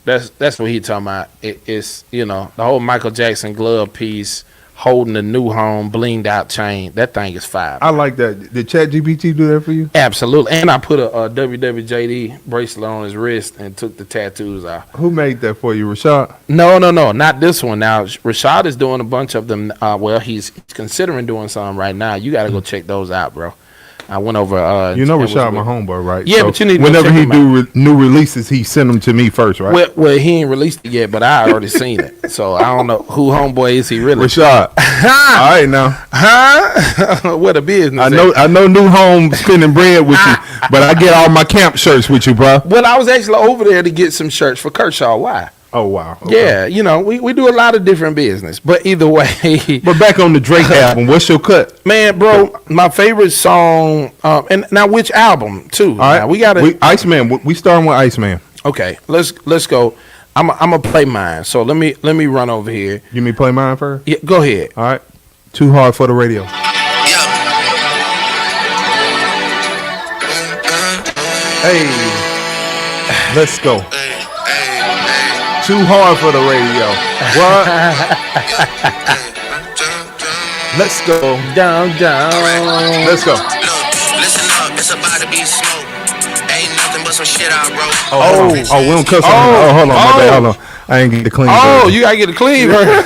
that's what he talking about. It's the whole Michael Jackson glove piece holding the new home blinged out chain. That thing is fire. I like that. Did ChatGPT do that for you? Absolutely. And I put a WWJD bracelet on his wrist and took the tattoos out. Who made that for you, Rashad? No, not this one. Now, Rashad is doing a bunch of them. He's considering doing some right now. You got to go check those out, bro. I went over. Rashad, my homeboy, right? Yeah, so but you need to whenever check he him do new releases, he send them to me first, right? Well, he ain't released it yet, but I already seen it. So I don't know who homeboy is he really. Rashad. All right now. What a business. I know New Home spending bread with you, but I get all my camp shirts with you, bro. Well, I was actually over there to get some shirts for Kershaw. Why? Oh, wow. Okay. Yeah, we do a lot of different business. But either way. But back on the Drake album, what's your cut? Man, bro, my favorite song, and now which album, too? All right. Now, we got to. Iceman. We starting with Iceman. Okay, let's go. I'm going to play mine. So let me run over here. You mean play mine first? Yeah, go ahead. All right. Too hard for the radio. Hey, let's go. Too hard for the radio. What? Let's go. Down. Let's go. Listen up, it's about to be smoke. Ain't nothing but some shit I wrote. Oh, we don't cuss on here. Oh, hold on, my bad. Hold on. I ain't get the clean. Oh, version. you gotta get a clean version.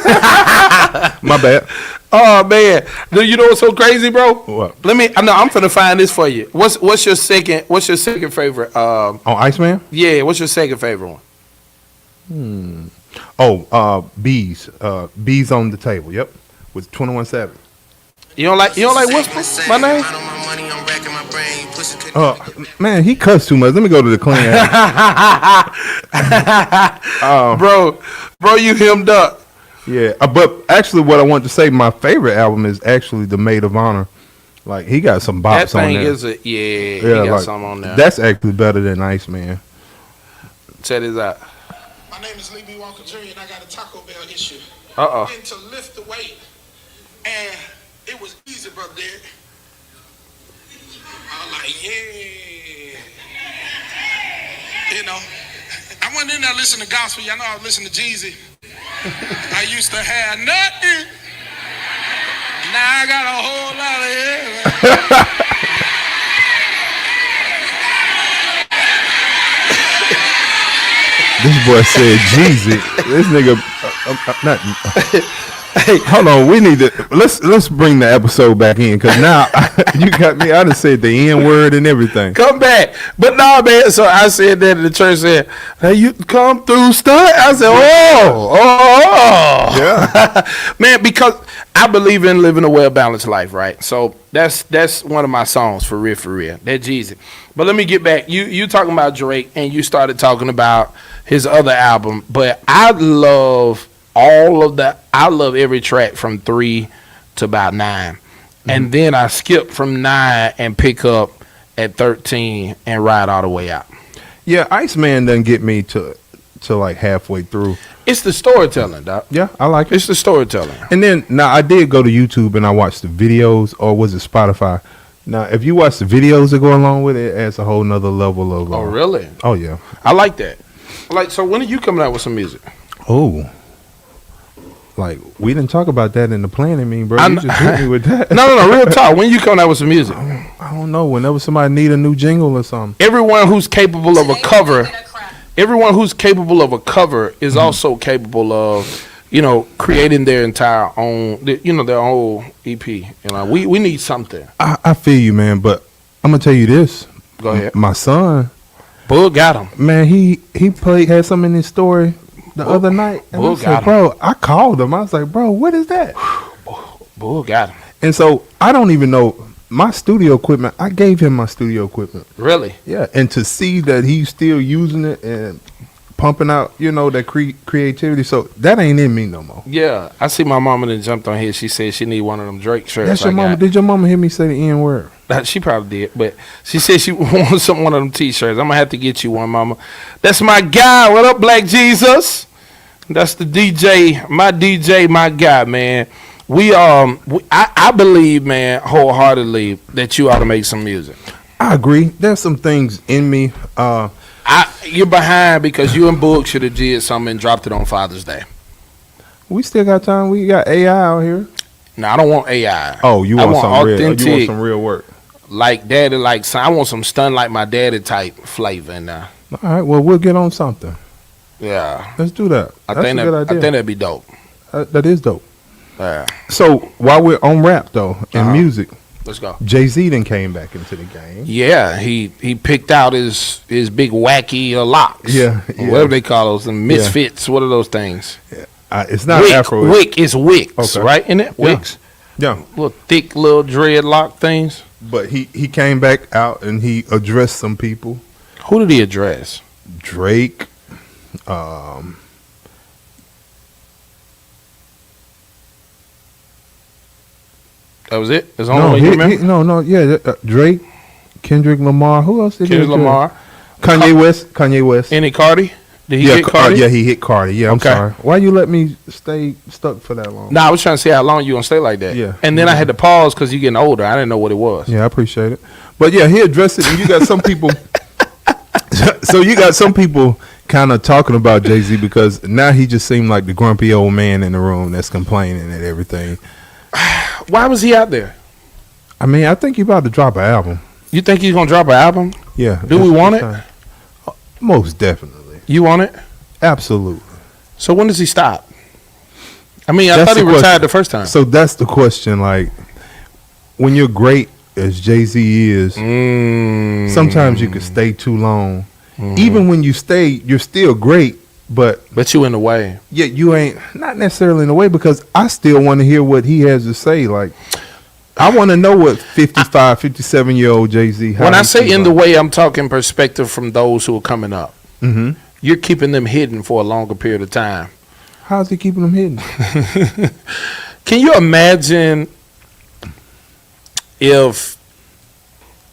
My bad. Oh man, do you know what's so crazy, bro? What? I'm finna find this for you. What's your second favorite? On Iceman? Yeah, what's your second favorite one? Bees. Bees on the table. Yep. With 21 Savage. You don't like Whisper? My name? Man, he cussed too much. Let me go to the clean. Bro, you hemmed up. Yeah, but actually, what I want to say, my favorite album is actually the Maid of Honor Like he got some That bops on thing there. is he got like, something on there. That's actually better than Iceman. Check this out. My name is Lee B. Walker Jr. and I got a Taco Bell issue. And to lift the weight, and it was easy, brother Derek. I was like, yeah. You know, I went in there listening to gospel. Y'all know I was listening to Jeezy. I used to have nothing. Now I got a whole lot of everything. This boy said Jeezy. This nigga, not. Hey, hold on. We need to let's bring the episode back in because now you got me. I done said the N word and everything. Come back, but no, man. So I said that in the church. Said, "Hey, you come through, stunt." I said, "Oh, Yeah, man," because I believe in living a well balanced life, right? So that's one of my songs for real, That Jeezy. But let me get back. You talking about Drake, and you started talking about his other album, but I love all of that. I love every track from 3 to about 9. And then I skip from 9 and pick up at 13 and ride all the way out. yeah. Iceman doesn't get me to like halfway through. It's the storytelling, doc. Yeah, I like it. It's the storytelling. And then now I did go to YouTube and I watched the videos, or was it Spotify? Now, if you watch the videos that go along with it, it adds a whole nother level of. Oh, really? Oh yeah. I like that. So when are you coming out with some music? Oh. Like, we didn't talk about that in the planning meeting, bro. You just hit me with that. No, real talk. When you coming out with some music? I don't know. Whenever somebody need a new jingle or something. Everyone who's capable of a cover, is also capable of, creating their entire own, their own EP. We need something. I feel you, man, but I'm gonna tell you this. Go ahead. My son, Bull got him. man, he had something in his story the other night, and Bull I said, bro, I called him. I was like, bro, what is that? Bull got him. And so I don't even know my studio equipment. I gave him my studio equipment. Really? Yeah, and to see that he's still using it and pumping out, that creativity. So that ain't in me no more. Yeah. I see my mama that jumped on here. She said she need one of them Drake shirts. That's your mama. Did your mama hear me say the N word? She probably did, but she said she wants one of them T-shirts. I'm gonna have to get you one, mama. That's my guy. What up, Black Jesus? That's the DJ, my guy, man. I believe, man, wholeheartedly that you ought to make some music. I agree. There's some things in me. You're behind because you and Boog should have did something and dropped it on Father's Day. We still got time. We got AI out here. No, I don't want AI. Oh, you want some real? You authentic, want some real work? Like daddy, I want some stun like my daddy type flavor in there. All right. Well, we'll get on something. Yeah, Let's do that. That's a good idea. I think that'd be dope. That is dope. Yeah. So while we're on rap though and music, let's go. Jay-Z then came back into the game. Yeah, he picked out his big wacky locks. Yeah. Whatever they call those, the misfits. What are those things? It's not Afro. Wick is wicks, Okay. right? Isn't it? Wicks. Yeah. Little thick little dreadlock things. But he came back out and he addressed some people. Who did he address? Drake. That was it? That's the only one you remember? Yeah, Drake, Kendrick Lamar. Who else did Kendrick he address? Lamar. Kanye West. Any Cardi? Did he get Cardi? Yeah, he hit Cardi. Yeah, I'm sorry. Why you let me stay stuck for that long? Nah, I was trying to see how long you gonna stay like that. Yeah. And then I had to pause because you getting older. I didn't know what it was. Yeah, I appreciate it. But yeah, he addressed it, and you got some people. So you got some people kind of talking about Jay-Z because now he just seemed like the grumpy old man in the room that's complaining and everything. Why was he out there? I mean, I think he about to drop an album. You think he's gonna drop an album? Yeah. Do we want it? Most definitely. You want it? Absolutely. So when does he stop? I mean, I That's thought he the retired question. the first time. So that's the question. Like, when you're great as Jay-Z is, sometimes you can stay too long. Even when you stay, you're still great, but you in the way. yeah, you ain't not necessarily in the way because I still want to hear what he has to say. Like, I want to know what 55, 57-year-old Jay-Z. When I say in the way, I'm talking perspective from those who are coming up. Mm-hmm. You're keeping them hidden for a longer period of time. How's he keeping them hidden? Can you imagine if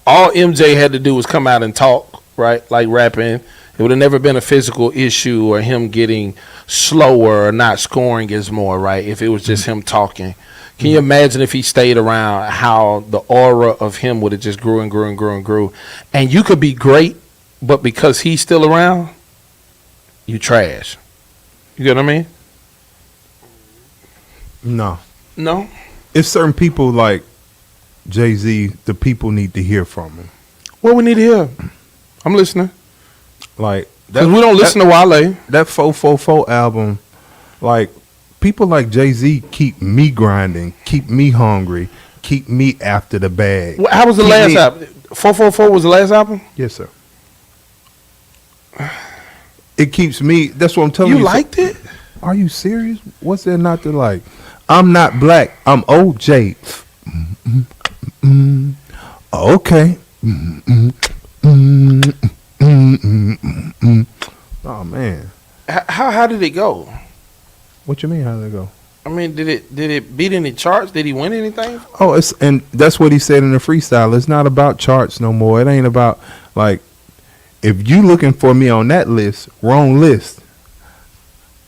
all MJ had to do was come out and talk, right, like rapping, it would have never been a physical issue or him getting slower or not scoring as more, right, if it was just him talking. Can you imagine if he stayed around, how the aura of him would have just grew and grew and grew and grew? And you could be great, but because he's still around, you trash. You get what I mean? No. No? If certain people like Jay-Z, the people need to hear from him. What we need to hear? I'm listening. Like, because we don't listen to Wale. That 444 album, like, people like Jay-Z keep me grinding, keep me hungry, keep me after the bag. How was the last album? 444 was the last album? Yes, sir. It keeps me. That's what I'm telling you. You liked it? Are you serious? What's there not to like? I'm not black. I'm OJ. Okay. Oh man. How did it go? What you mean? How did it go? I mean, did it beat any charts? Did he win anything? Oh, and that's what he said in the freestyle. It's not about charts no more. It ain't about like, if you looking for me on that list, wrong list.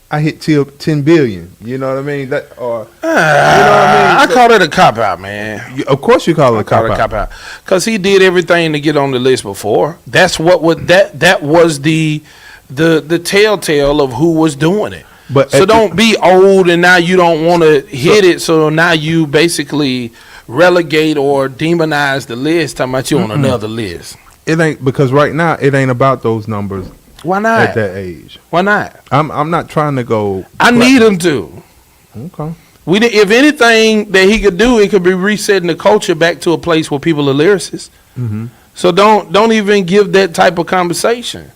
I hit 10 billion. You know what I mean? That or you know what I mean? I call it a cop out, man. Of course, you call it a cop out. Because he did everything to get on the list before. That's what would that was the telltale of who was doing it. But so don't be old and now you don't want to hit it. So now you basically relegate or demonize the list. Talking about you on another list. It ain't, because right now it ain't about those numbers. Why not? At that age. Why not? I'm not trying to go. I need him to. Okay. If anything that he could do, it could be resetting the culture back to a place where people are lyricists. Mm-hmm. So don't even give that type of conversation.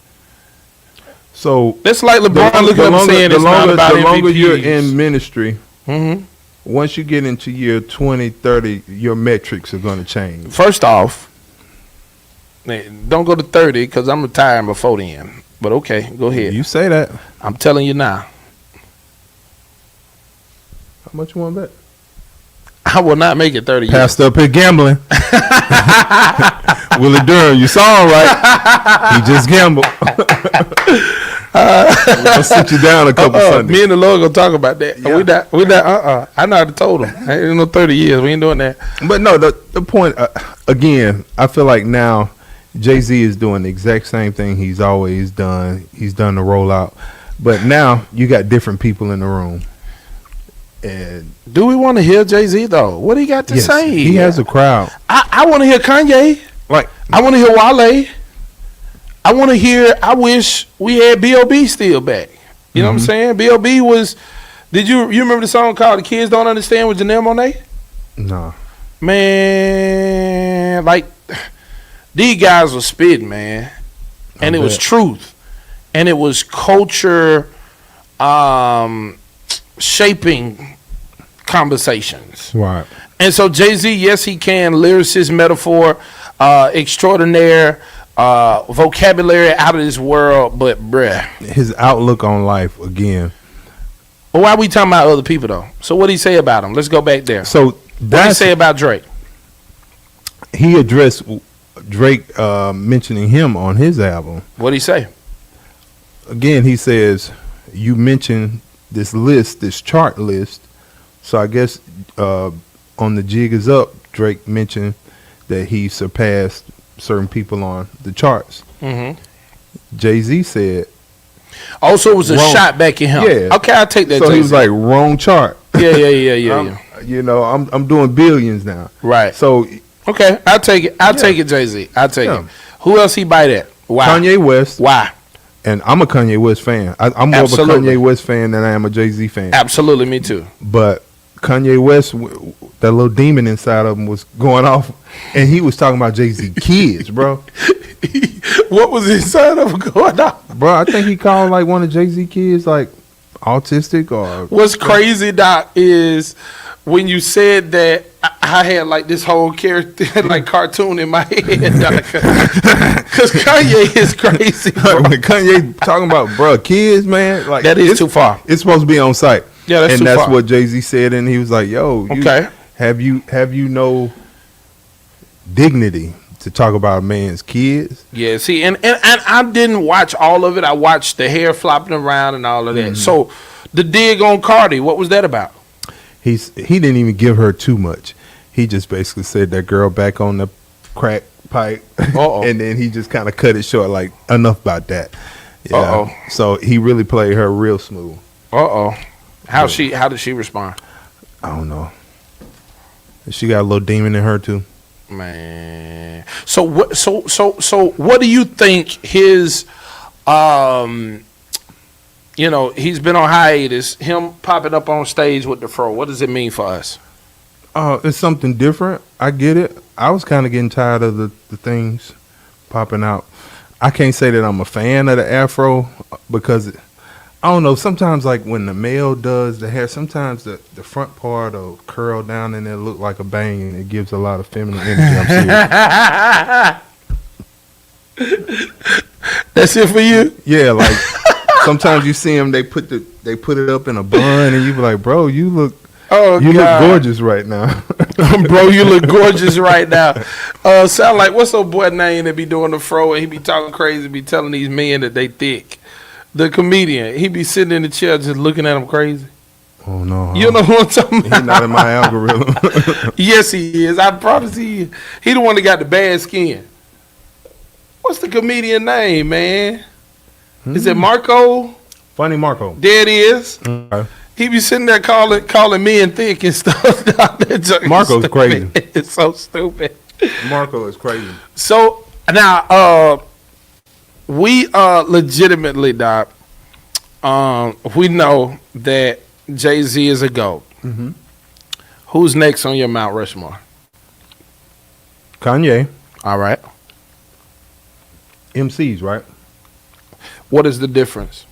So that's like LeBron looking up and saying it's not about the longer MVPs. you're in ministry, mm-hmm. once you get into year 20, 30, your metrics are going to change. First off, don't go to 30 because I'm retiring before then. But okay, go ahead. You say that. I'm telling you now. How much you want to bet? I will not make it 30 years. Passed up here gambling. Willie Durham, you saw him, right? He just gambled. I'll sit you down a couple Sundays. Me and the Lord gonna talk about that. Yeah. We not. I know how to told him. Ain't no 30 years. We ain't doing that. But no, the point again, I feel like now Jay-Z is doing the exact same thing he's always done. He's done the rollout, but now you got different people in the room. And do we want to hear Jay-Z though? What he got to say? He has a crowd. I want to hear Kanye. Like, I want to hear Wale. I want to hear. I wish we had B.O.B. still back. You know what I'm saying? B.O.B. was. Did you remember the song called "The Kids Don't Understand" with Janelle Monáe? No. Man, like these guys were spitting, man, and it was truth, and it was culture, shaping conversations. Right. And so Jay-Z, yes, he can, lyricist, metaphor, extraordinaire, vocabulary out of this world, but bruh. His outlook on life, again. Well, why are we talking about other people, though? So what did he say about him? Let's go back there. So what did he say about Drake? He addressed Drake mentioning him on his album. What did he say? Again, he says, you mentioned this list, this chart list. So I guess on the Jig Is Up, Drake mentioned that he surpassed certain people on the charts. Mm-hmm. Jay-Z said. Also, it was a shot back at him. Yeah. Okay, I'll take that. So Jay-Z. he was like, wrong chart. Yeah. You know, I'm doing billions now. Right. So. Okay, I'll take it. I'll take it, Jay-Z. I'll take it. Who else he bite at? Why? Kanye West. Why? And I'm a Kanye West fan. I'm more of a Kanye West fan than I am a Jay-Z fan. Absolutely, me too. But Kanye West, that little demon inside of him was going off, and he was talking about Jay-Z kids, bro. What was inside of him going on? Bro, I think he called like one of Jay-Z kids like autistic or. What's crazy, Doc, is when you said that, I had like this whole character, like cartoon in my head, because Kanye is crazy. Bro. When Kanye talking about, bro, kids, man, like that is too far. It's supposed to be on site. Yeah, that's too far. And that's what Jay-Z said, and he was like, "Yo, okay, have you know dignity to talk about a man's kids. Yeah, see, and I didn't watch all of it. I watched the hair flopping around and all of that. So the dig on Cardi, what was that about? He didn't even give her too much. He just basically said that girl back on the crack pipe, and then he just kind of cut it short, like enough about that. Yeah. So he really played her real smooth. How did she respond? I don't know. She got a little demon in her too. Man. So what do you think his he's been on hiatus, him popping up on stage with the fro, what does it mean for us? It's something different. I get it. I was kind of getting tired of the things popping out. I can't say that I'm a fan of the afro because I don't know. Sometimes, like when the male does the hair, sometimes the front part will curl down and it look like a bang, and it gives a lot of feminine energy. I'm serious. That's it for you? Yeah, like sometimes you see them, they put it up in a bun, and you be like, bro, you look gorgeous right now. Bro, you look gorgeous right now. Sound like what's old boy name that be doing the fro and he be talking crazy, be telling these men that they thick. The comedian, he be sitting in the chair just looking at him crazy. Oh no! You know what I'm talking about? He's not in my algorithm. Yes, he is. I promise he is. He the one that got the bad skin. What's the comedian name, man? Is it Marco? Funny Marco. There it is. Okay. He be sitting there calling men thick and stuff. Marco's crazy. It's so stupid. Marco is crazy. So now, we legitimately, Doc, we know that Jay-Z is a GOAT. Mm-hmm. Who's next on your Mount Rushmore? Kanye. All right. MCs, right? What is the difference?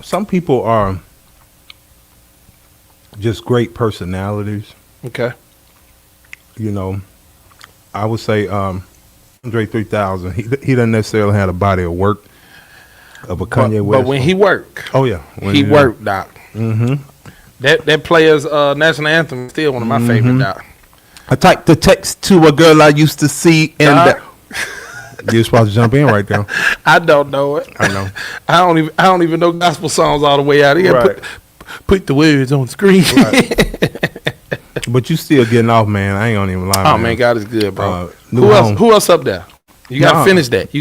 Some people are just great personalities. Okay. You know, I would say Andre 3000. He doesn't necessarily have a body of work of a Kanye West. But when he worked, he worked, Doc. Mm-hmm. That player's national anthem is still one of my favorite, Doc. I typed the text to a girl I used to see, and you're supposed to jump in right there. I don't know it. I know. I don't even know gospel songs all the way out here. Right. Put the words on screen. Right. But you still getting off, man. I ain't gonna even lie. Oh man, God is good, bro. Who else up there? You gotta finish that.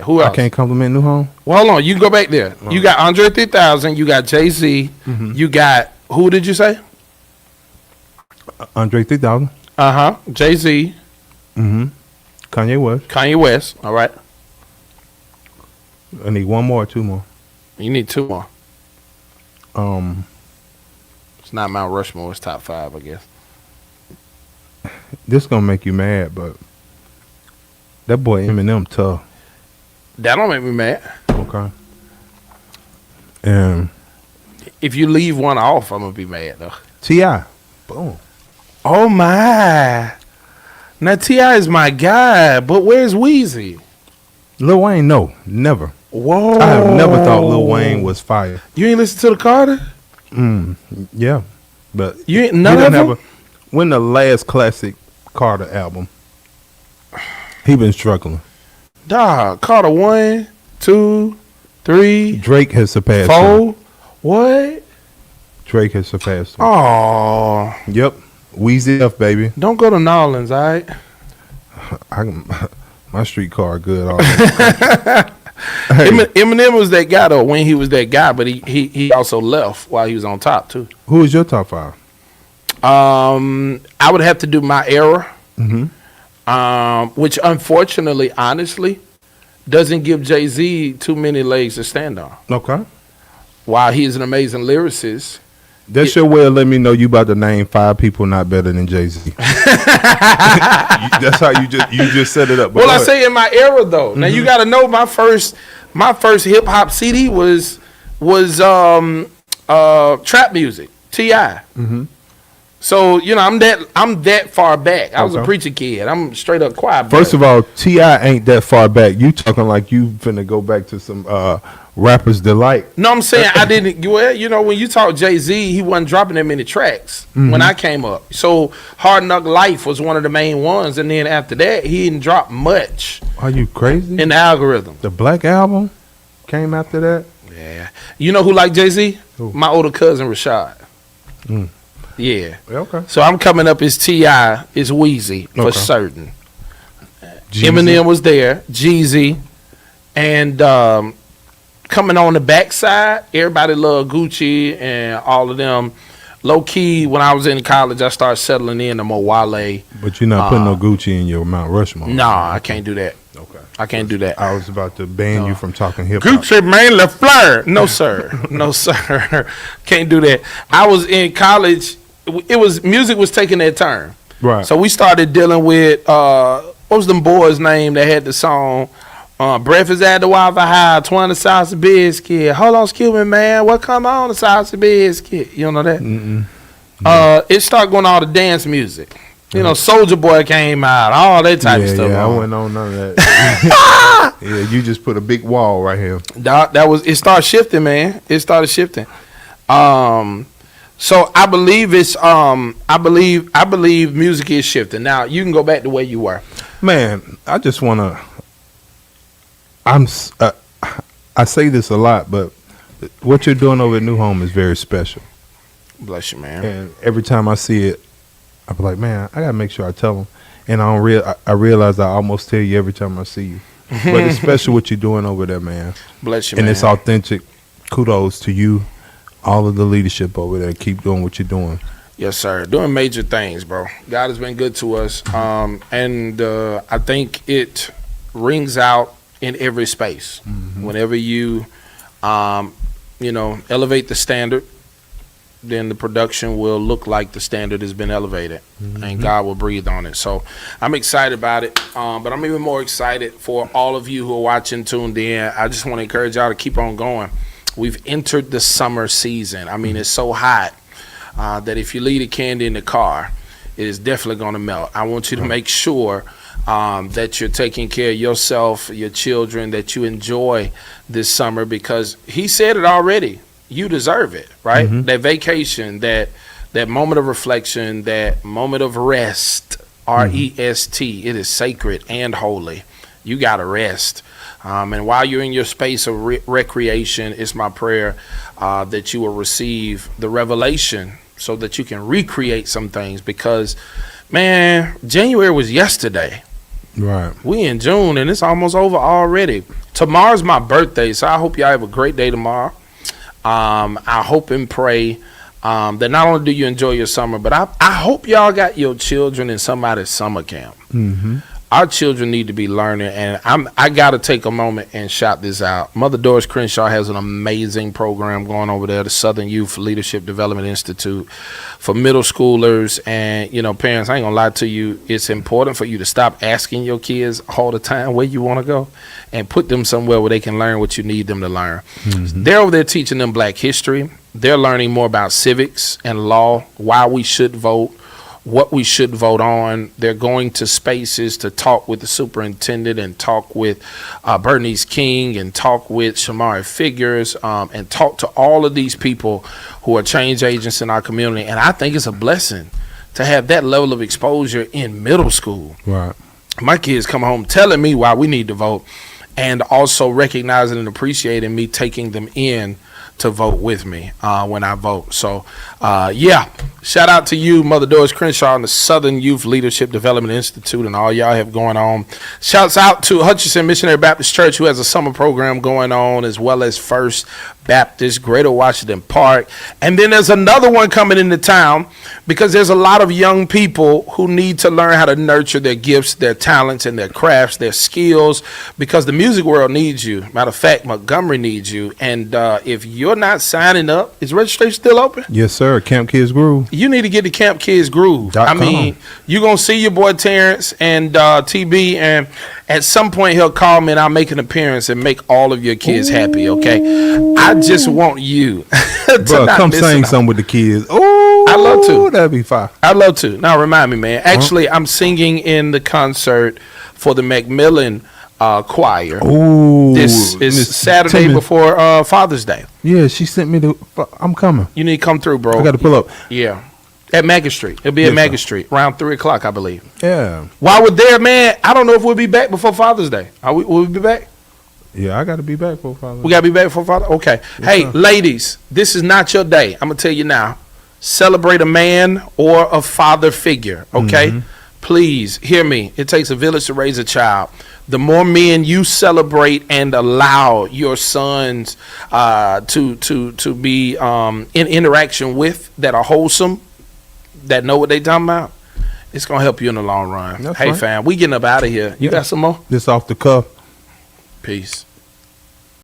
Who else? I can't compliment New Home. Well, hold on. You can go back there. You got Andre 3000. You got Jay-Z. Mm-hmm. You got who did you say? Andre 3000. Jay-Z. Mm-hmm. Kanye West. All right. I need one more or two more. You need two more. It's not Mount Rushmore. It's top 5, I guess. This gonna make you mad, but that boy Eminem tough. That don't make me mad. Okay. And if you leave one off, I'm gonna be mad though. T.I. Boom. Oh my. Now T.I. is my guy, but where's Weezy? Lil Wayne, no, never. Whoa. I have never thought Lil Wayne was fire. You ain't listen to the Carter? Yeah, but you ain't none of them. When the last classic Carter album, he been struggling. Dog, Carter 1, 2, 3. Drake has surpassed 4. him. What? Drake has surpassed him. Oh. Yep. Weezy F, baby. Don't go to Nolans, all right? My street car good. All right. Hey. Eminem was that guy though when he was that guy, but he also left while he was on top too. Who is your top 5? I would have to do my era, which unfortunately, honestly, doesn't give Jay-Z too many legs to stand on. Okay. While he is an amazing lyricist. That's your way of letting me know you about to name 5 people not better than Jay-Z. That's how you just set it up. Well, I say in my era though. Now you got to know my first hip hop CD was trap music, T.I. So I'm that far back. I was a preacher kid. I'm straight up choir. First of all, T.I. ain't that far back. You talking like you finna go back to some Rapper's Delight. No, I'm saying I didn't. Well, you know, when you talk Jay-Z, he wasn't dropping that many tracks when I came up. So Hard Knock Life was one of the main ones, and then after that, he didn't drop much. Are you crazy? In the algorithm. The Black Album came after that. Yeah. You know who like Jay-Z? Who? My older cousin Rashad. Yeah. Okay. So I'm coming up as T.I. is Wheezy for certain. Jeezy. Eminem was there, Jeezy, and coming on the backside, everybody loved Gucci and all of them. Low key, when I was in college, I started settling in to more Wale. But you're not putting no Gucci in your Mount Rushmore. Nah, I can't do that. Okay. I can't do that. I was about to ban you from talking hip hop. Gucci Mane LaFleur. No, sir. No, sir. Can't do that. I was in college. Music was taking their turn. Right. So we started dealing with, what was them boys' name that had the song, Breakfast at the Waffle House, 20 Sauce Biscuit. Hold on, excuse me, man. What come on the Sauce Biscuit? You don't know that? It started going all the dance music. You know, Soulja Boy came out, all that type of stuff. Yeah, I wasn't on none of that. Yeah, you just put a big wall right here. It started shifting, man. It started shifting. So I believe it's I believe music is shifting. Now you can go back to where you were. Man, I just wanna. I say this a lot, but what you're doing over at New Home is very special. Bless you, man. And every time I see it, I be like, man, I gotta make sure I tell them. And I realize I almost tell you every time I see you. But it's special what you're doing over there, man. Bless you, and man. it's authentic. Kudos to you, all of the leadership over there. Keep doing what you're doing. Yes, sir. Doing major things, bro. God has been good to us. And I think it rings out in every space. Whenever you, elevate the standard, then the production will look like the standard has been elevated, and God will breathe on it. So I'm excited about it, but I'm even more excited for all of you who are watching, tuned in. I just want to encourage y'all to keep on going. We've entered the summer season. I mean, it's so hot that if you leave the candy in the car, it is definitely going to melt. I want you to make sure that you're taking care of yourself, your children, that you enjoy this summer, because he said it already. You deserve it, right? That vacation, that moment of reflection, that moment of rest, R-E-S-T, it is sacred and holy. You got to rest. And while you're in your space of recreation, it's my prayer that you will receive the revelation so that you can recreate some things, because, man, January was yesterday. Right. We in June, and it's almost over already. Tomorrow's my birthday, so I hope y'all have a great day tomorrow. I hope and pray that not only do you enjoy your summer, but I hope y'all got your children in somebody's summer camp. Our children need to be learning, and I got to take a moment and shout this out. Mother Doris Crenshaw has an amazing program going over there, the Southern Youth Leadership Development Institute, for middle schoolers. And, parents, I ain't going to lie to you, it's important for you to stop asking your kids all the time where you want to go and put them somewhere where they can learn what you need them to learn. They're over there teaching them Black history. They're learning more about civics and law, why we should vote, what we should vote on. They're going to spaces to talk with the superintendent and talk with Bernice King and talk with Shamari Figures and talk to all of these people who are change agents in our community. And I think it's a blessing to have that level of exposure in middle school. Right. My kids come home telling me why we need to vote, and also recognizing and appreciating me taking them in to vote with me when I vote. So, shout out to you, Mother Doris Crenshaw, and the Southern Youth Leadership Development Institute, and all y'all have going on. Shouts out to Hutchinson Missionary Baptist Church, who has a summer program going on, as well as First Baptist, Greater Washington Park. And then there's another one coming into town, because there's a lot of young people who need to learn how to nurture their gifts, their talents, and their crafts, their skills, because the music world needs you. Matter of fact, Montgomery needs you. And if you're not signing up, is registration still open? Yes, sir. Camp Kids Groove. You need to get to Camp Kids Groove. I mean, you're going to see your boy Terrence and TB, and at some point he'll call me and I'll make an appearance and make all of your kids happy, okay? I just want you to Bro, not come miss sing out. some with the kids. Oh, I'd love to. That'd be fine. I'd love to. Now, remind me, man. Actually, I'm singing in the concert for the Macmillan choir. Ooh, This is Miss Saturday Timmy. before Father's Day. Yeah, she sent me the. I'm coming. You need to come through, bro. I got to pull up. Yeah. At Maggie Street. It'll be Yes, at Maggie sir. Street around 3 o'clock, I believe. Yeah, While we're there, man, I don't know if we'll be back before Father's Day. Will we be back? yeah. I got to be back for Father's We got to be back before Father. Okay. Hey, sir. ladies, this is not your day. I'm going to tell you now. Celebrate a man or a father figure, okay? Please hear me. It takes a village to raise a child. The more men you celebrate and allow your sons to be in interaction with that are wholesome, that know what they talking about, it's gonna help you in the long run. That's Hey, right. fam, we getting up out of here. You Yeah. got some more? This off the cuff. Peace.